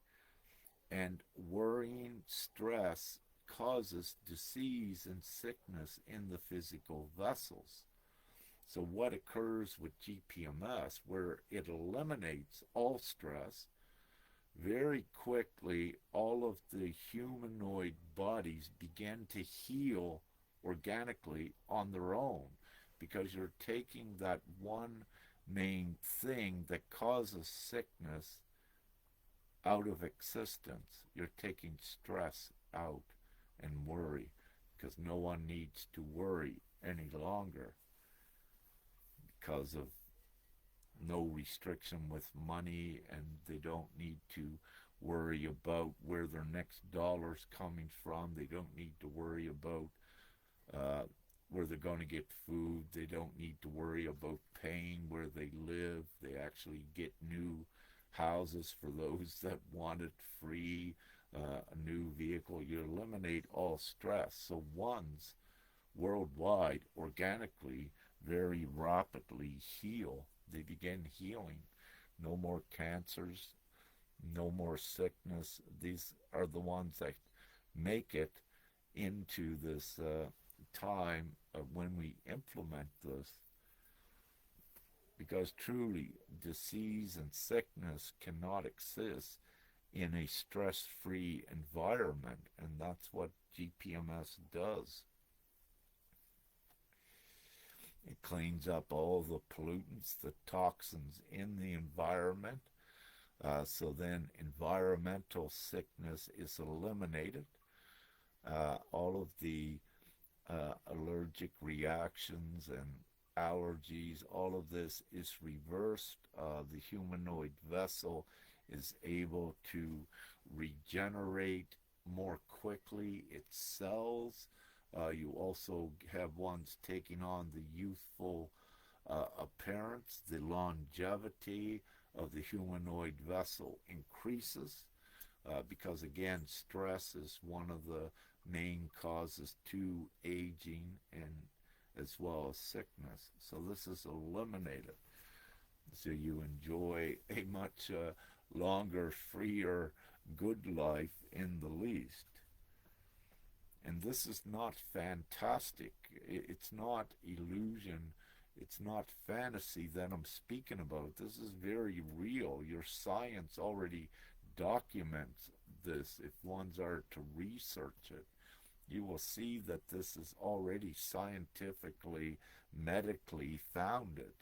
And worrying, stress causes disease and sickness in the physical vessels. So what occurs with GPMS, where it eliminates all stress, very quickly all of the humanoid bodies begin to heal organically on their own, because you're taking that one main thing that causes sickness out of existence. You're taking stress out and worry, because no one needs to worry any longer because of no restriction with money, and they don't need to worry about where their next dollar's coming from. They don't need to worry about where they're going to get food. They don't need to worry about paying where they live. They actually get new houses for those that want it free, a new vehicle. You eliminate all stress. So ones worldwide organically very rapidly heal. They begin healing. No more cancers, no more sickness. These are the ones that make it into this time when we implement this. Because truly, disease and sickness cannot exist in a stress-free environment, and that's what GPMS does. It cleans up all the pollutants, the toxins in the environment. So then environmental sickness is eliminated. All of the allergic reactions and allergies, all of this is reversed. The humanoid vessel is able to regenerate more quickly its cells. You also have ones taking on the youthful appearance. The longevity of the humanoid vessel increases because, again, stress is one of the main causes to aging and as well as sickness. So this is eliminated. So you enjoy a much longer, freer, good life in the least. And this is not fantastic. It's not illusion. It's not fantasy that I'm speaking about. This is very real. Your science already documents this. If ones are to research it, you will see that this is already scientifically, medically founded.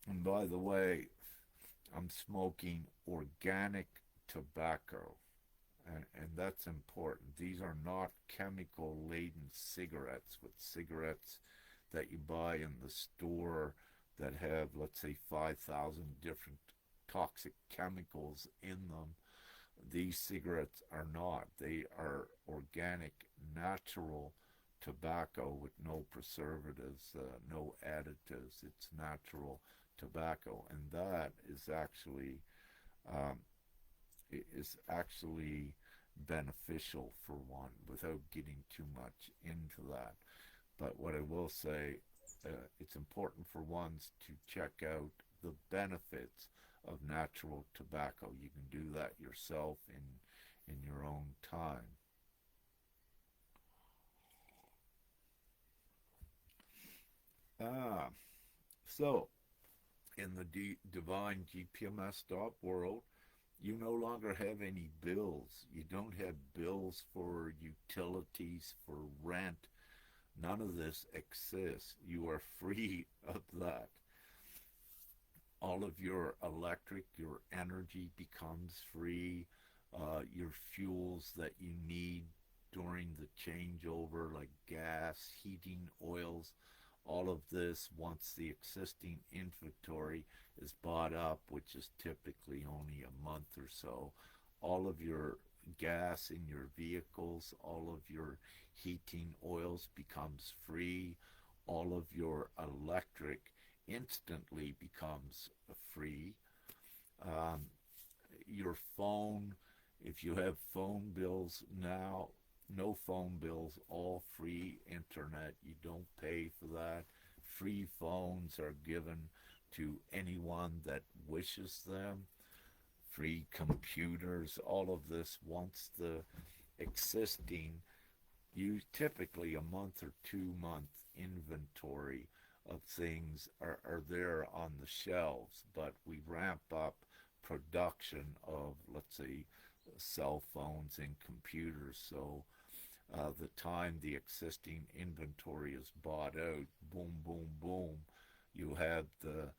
And by the way, I'm smoking organic tobacco. And that's important. These are not chemical laden cigarettes with cigarettes that you buy in the store that have, let's say, 5,000 different toxic chemicals in them. These cigarettes are not. They are organic, natural tobacco with no preservatives, no additives. It's natural tobacco, and that um, is actually beneficial for one without getting too much into that. But what I will say, it's important for ones to check out the benefits of natural tobacco. You can do that yourself in your own time. Ah, so in the Divine-Gpms.World, you no longer have any bills. You don't have bills for utilities, for rent. None of this exists. You are free of that. All of your electric, your energy becomes free. Your fuels that you need during the changeover, like gas, heating, oils, all of this, once the existing inventory is bought up, which is typically only a month or so, all of your gas in your vehicles, all of your heating oils becomes free, all of your electric instantly becomes free. Um, your phone, if you have phone bills now, no phone bills, all free internet. You don't pay for that. Free phones are given to anyone that wishes them. Free computers, all of this, once the existing, you typically a month or 2 month inventory of things are there on the shelves, but we ramp up production of, let's say, cell phones and computers. So the time the existing inventory is bought out, boom, boom, boom, you have the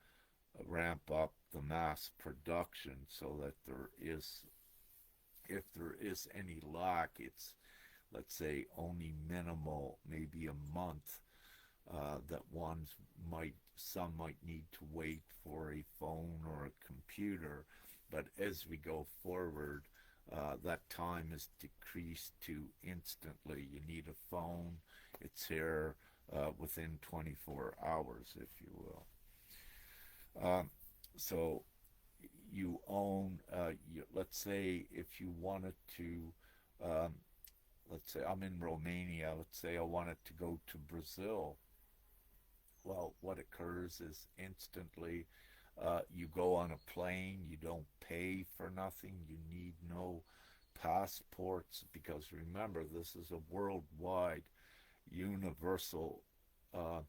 ramp up the mass production so that there is, if there is any lack, it's, let's say, only minimal, maybe a month, that some might need to wait for a phone or a computer. But as we go forward, that time is decreased to instantly. You need a phone, it's here within 24 hours, if you will. So you own, let's say if you wanted to, um, let's say I'm in Romania, let's say I wanted to go to Brazil. Well, what occurs is instantly you go on a plane, you don't pay for nothing, you need no passports, because remember, this is a worldwide, universal uh,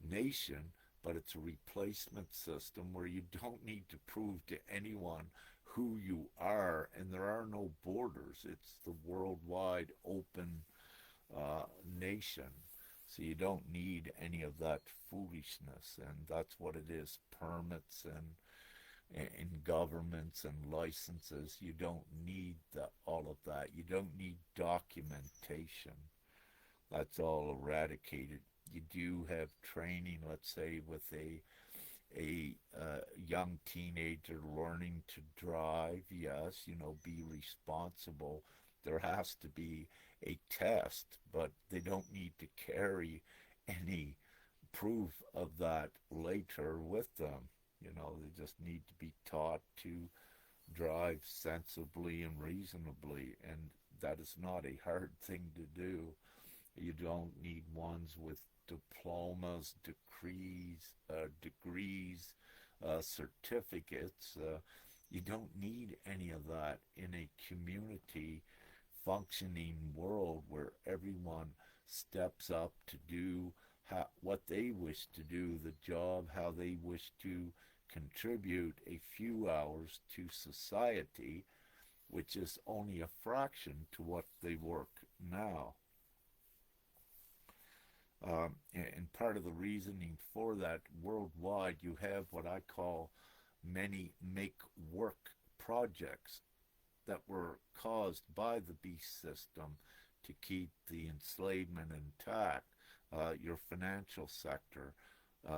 nation, but it's a replacement system where you don't need to prove to anyone who you are, and there are no borders. It's the worldwide open nation. So you don't need any of that foolishness, and that's what it is. Permits and in governments and licenses, you don't need all of that. You don't need documentation. That's all eradicated. You do have training, let's say, with a young teenager learning to drive. Yes, be responsible. There has to be a test, but they don't need to carry any proof of that later with them. They just need to be taught to drive sensibly and reasonably, and that is not a hard thing to do. You don't need ones with diplomas, degrees, certificates. You don't need any of that in a community functioning world where everyone steps up to do what they wish to do, the job, how they wish to contribute a few hours to society, which is only a fraction to what they work now. And part of the reasoning for that, worldwide, you have what I call many make work projects that were caused by the beast system to keep the enslavement intact. Your financial sector,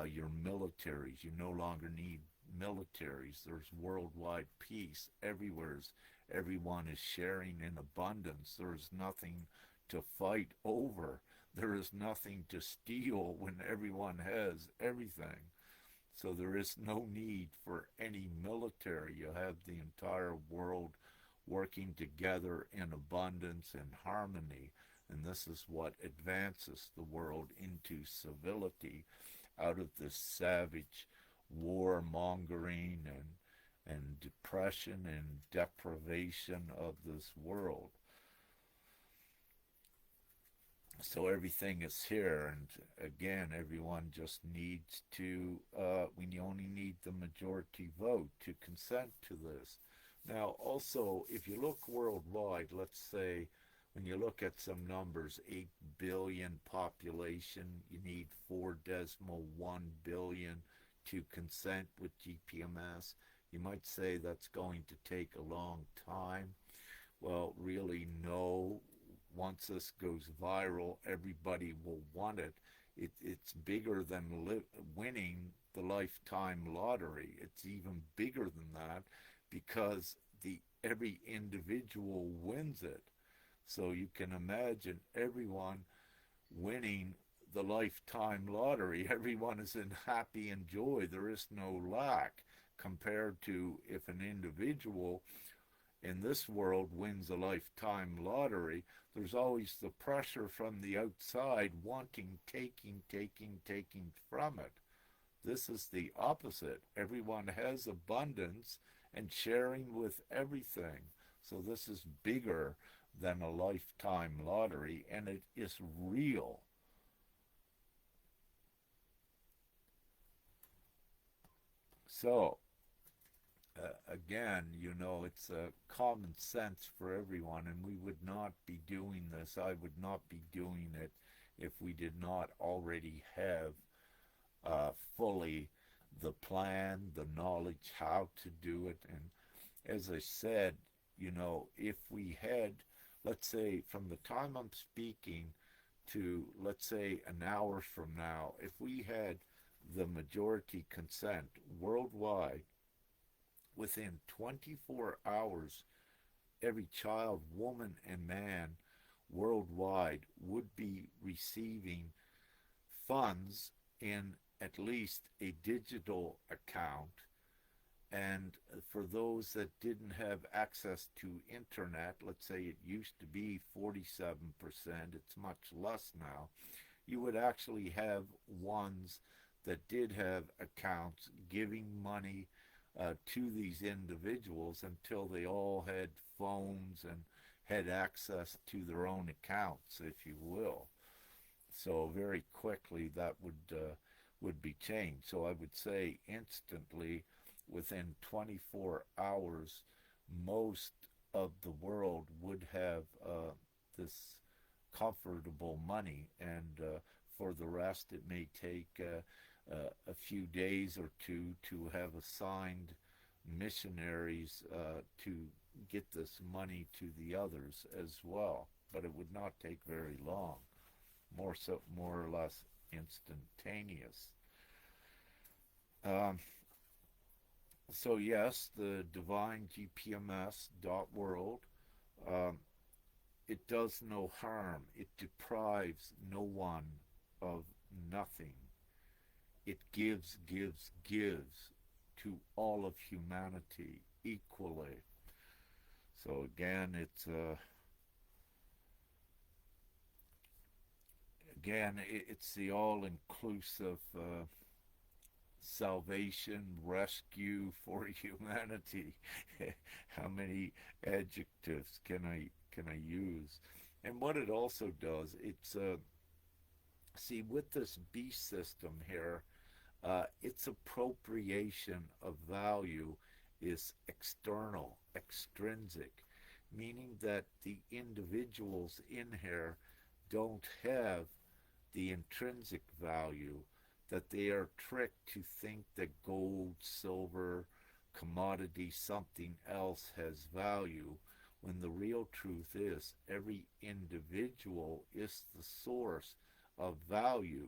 your militaries. You no longer need militaries. There's worldwide peace. Everyone is sharing in abundance. There's nothing to fight over. There is nothing to steal when everyone has everything. So there is no need for any military. You have the entire world working together in abundance and harmony. And this is what advances the world into civility out of this savage warmongering and depression and deprivation of this world. So everything is here, and again, everyone just needs to, we only need the majority vote to consent to this. Now, also, if you look worldwide, let's say, when you look at some numbers, 8 billion population, you need 4.1 billion to consent with GPMS. You might say that's going to take a long time. Well, really, no. Once this goes viral, everybody will want it. It's bigger than winning the lifetime lottery. It's even bigger than that because every individual wins it. So you can imagine everyone winning the lifetime lottery. Everyone is in happy and joy. There is no lack compared to if an individual in this world wins a lifetime lottery. There's always the pressure from the outside wanting, taking from it. This is the opposite. Everyone has abundance and sharing with everything. So this is bigger than a lifetime lottery, and it is real. So, again, it's common sense for everyone, and we would not be doing this. I would not be doing it if we did not already have fully the plan, the knowledge how to do it. And as I said, if we had, let's say, from the time I'm speaking to, let's say, an hour from now, if we had the majority consent worldwide, within 24 hours, every child, woman, and man worldwide would be receiving funds in at least a digital account. And for those that didn't have access to internet, let's say it used to be 47%, it's much less now, you would actually have ones that did have accounts giving money to these individuals until they all had phones and had access to their own accounts, if you will. So very quickly that would be changed. So I would say instantly, within 24 hours, most of the world would have this comfortable money, and for the rest, it may take a few days or two to have assigned missionaries to get this money to the others as well. But it would not take very long, more or less instantaneous. So yes, the Divine-Gpms.World, it does no harm. It deprives no one of nothing. It gives to all of humanity equally. So again, it's the all-inclusive salvation, rescue for humanity. How many adjectives can I use? And what it also does, it's see, with this beast system here, its appropriation of value is external, extrinsic, meaning that the individuals in here don't have the intrinsic value, that they are tricked to think that gold, silver, commodity, something else has value, when the real truth is every individual is the source of value.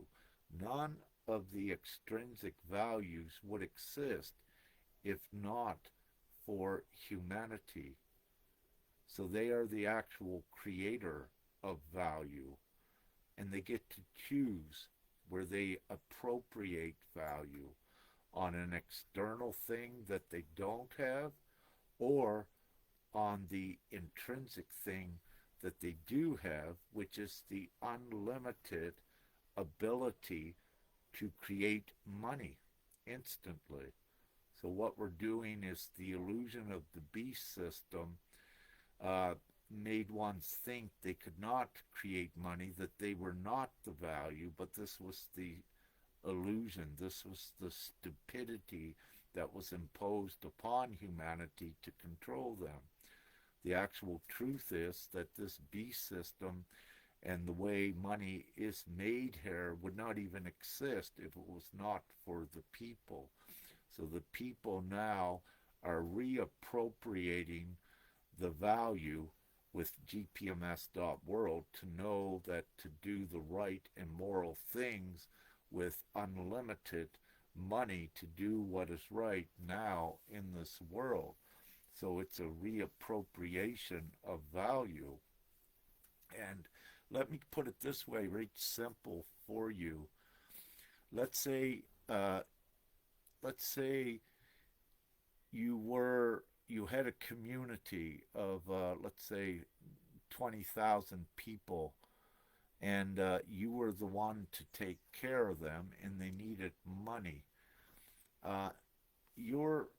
None of the extrinsic values would exist if not for humanity. So they are the actual creator of value, and they get to choose where they appropriate value on an external thing that they don't have, or on the intrinsic thing that they do have, which is the unlimited ability to create money instantly. So, what we're doing is the illusion of the beast system uh, made ones think they could not create money, that they were not the value, but this was the illusion, this was the stupidity that was imposed upon humanity to control them. The actual truth is that this beast system and the way money is made here would not even exist if it was not for the people. So the people now are reappropriating the value with GPMS.World to know that to do the right and moral things with unlimited money to do what is right now in this world. So it's a reappropriation of value. And let me put it this way, very simple for you. Let's say, uh, let's say you had a community of let's say 20,000 people, and you were the one to take care of them, and they needed money. Uh, your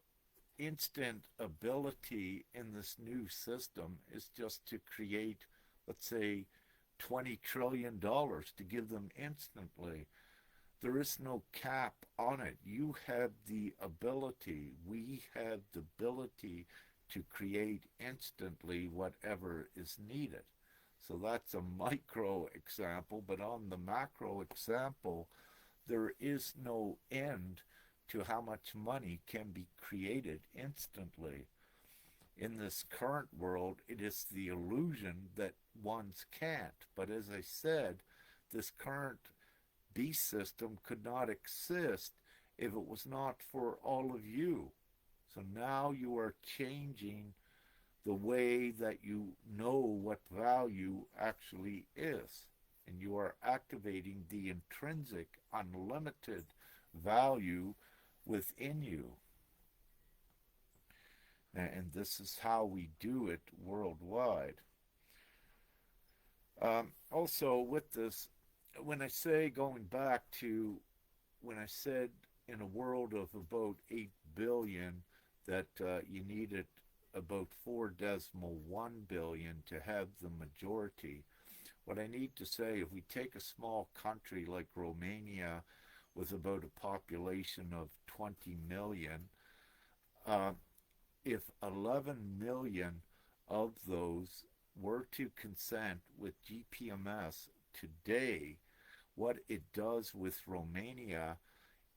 instant ability in this new system is just to create, let's say, $20 trillion to give them instantly. There is no cap on it. You have the ability, we have the ability to create instantly whatever is needed. So that's a micro example, but on the macro example, there is no end to how much money can be created instantly. In this current world, it is the illusion that ones can't. But as I said, this current beast system could not exist if it was not for all of you. So now you are changing the way that you know what value actually is. And you are activating the intrinsic, unlimited value within you. And this is how we do it worldwide. Also, with this, when I say going back to when I said in a world of about 8 billion that you needed about 4.1 billion to have the majority, what I need to say, if we take a small country like Romania with about a population of 20 million, uh, if 11 million of those were to consent with GPMS today, what it does with Romania,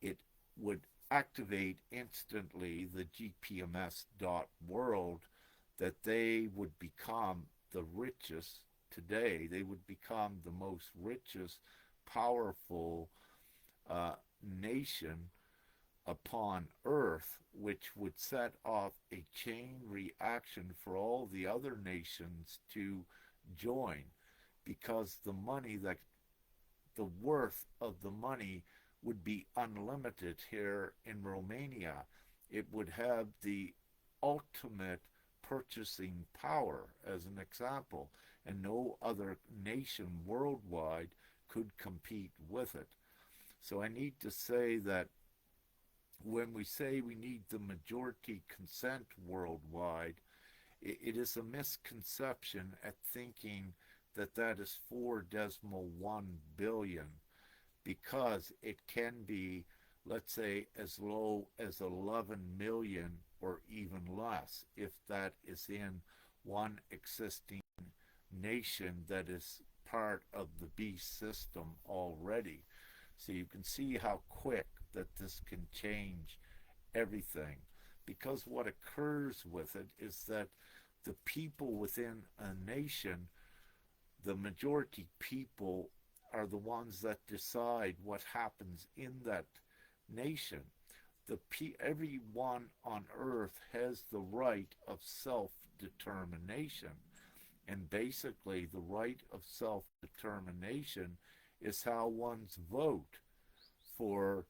it would activate instantly the GPMS.World, that they would become the richest today. They would become the most richest, powerful nation upon earth, which would set off a chain reaction for all the other nations to join, because the worth of the money would be unlimited here in Romania. It would have the ultimate purchasing power, as an example, and no other nation worldwide could compete with it. So I need to say that when we say we need the majority consent worldwide, it is a misconception at thinking that that is 4.1 billion, because it can be, let's say, as low as 11 million or even less, if that is in one existing nation that is part of the beast system already. So you can see how quick that this can change everything. because what occurs with it is that the people within a nation, the majority people, are the ones that decide what happens in that nation. Everyone on earth has the right of self-determination, and basically the right of self-determination is how one's vote for,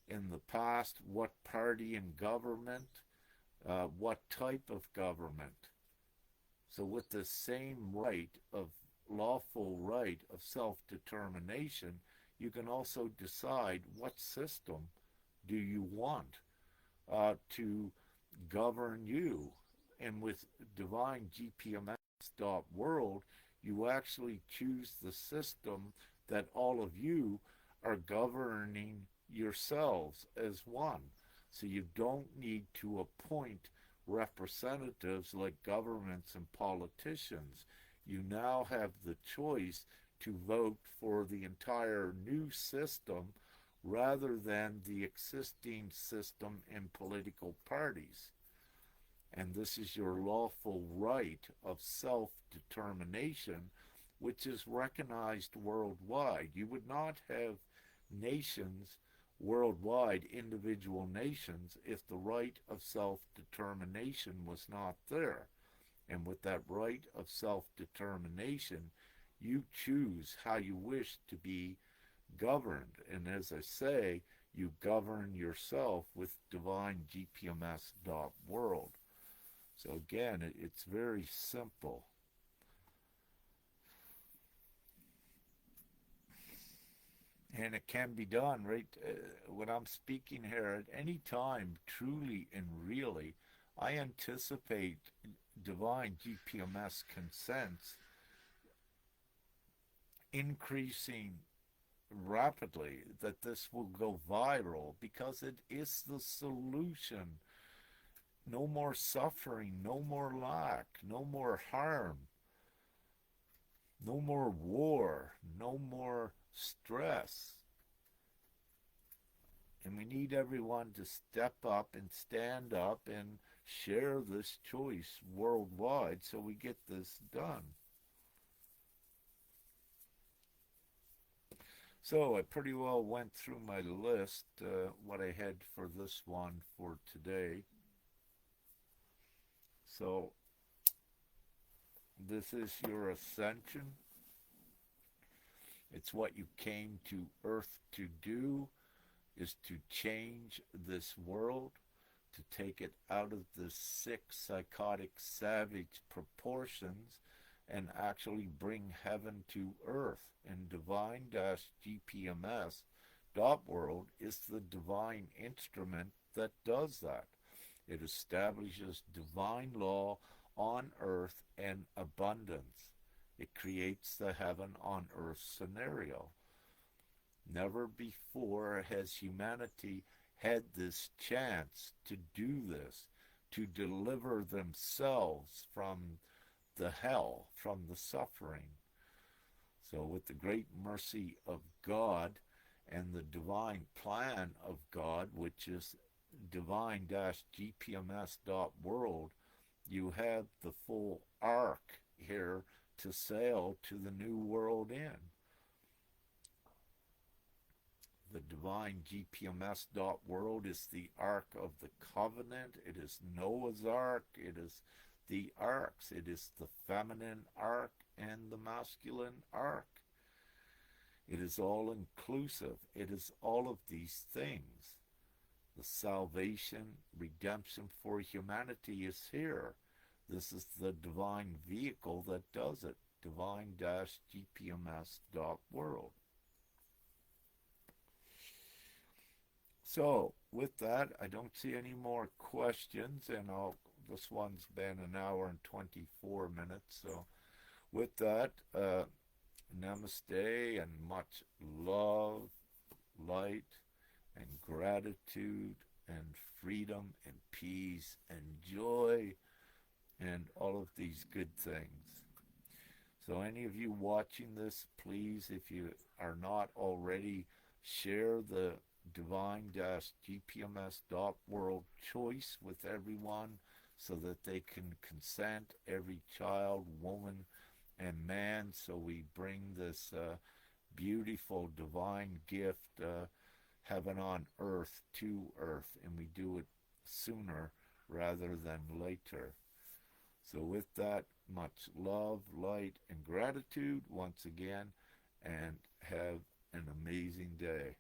in the past, what party in government, what type of government. So with the same right of lawful right of self-determination, you can also decide what system do you want to govern you. And with Divine-Gpms.World, you actually choose the system that all of you are governing yourselves as one. So you don't need to appoint representatives like governments and politicians. You now have the choice to vote for the entire new system rather than the existing system in political parties. And this is your lawful right of self-determination, which is recognized worldwide. You would not have nations worldwide, individual nations, if the right of self-determination was not there. And with that right of self-determination, you choose how you wish to be governed. And as I say, you govern yourself with Divine-Gpms.World. So again, it's very simple. And it can be done, right? When I'm speaking here at any time, truly and really, I anticipate divine GPMS consents increasing rapidly, that this will go viral because it is the solution. No more suffering, no more lack, no more harm, no more war, no more stress. And we need everyone to step up and stand up and share this choice worldwide so we get this done. So I pretty well went through my list, what I had for this one for today. So this is your ascension. It's what you came to Earth to do, is to change this world, to take it out of the sick, psychotic, savage proportions and actually bring heaven to earth. And Divine-Gpms.World is the divine instrument that does that. It establishes divine law on earth and abundance. It creates the heaven on earth scenario. Never before has humanity had this chance to do this, to deliver themselves from the hell, from the suffering. So with the great mercy of God and the divine plan of God, which is Divine-Gpms.World, you have the full ark here to sail to the new world in. The Divine-Gpms.World is the Ark of the Covenant. It is Noah's Ark. It is the arks. It is the feminine ark and the masculine ark. It is all inclusive. It is all of these things. The salvation, redemption for humanity is here. This is the divine vehicle that does it. Divine-Gpms.World. So, with that, I don't see any more questions, and this one's been an hour and 24 minutes. So, with that, namaste and much love, light, and gratitude, and freedom, and peace, and joy, and all of these good things. So, any of you watching this, please, if you are not already, share the Divine-Gpms.World choice with everyone so that they can consent, every child, woman, and man, so we bring this beautiful divine gift, heaven on earth, to earth, and we do it sooner rather than later. So, with that, much love, light, and gratitude once again, and have an amazing day.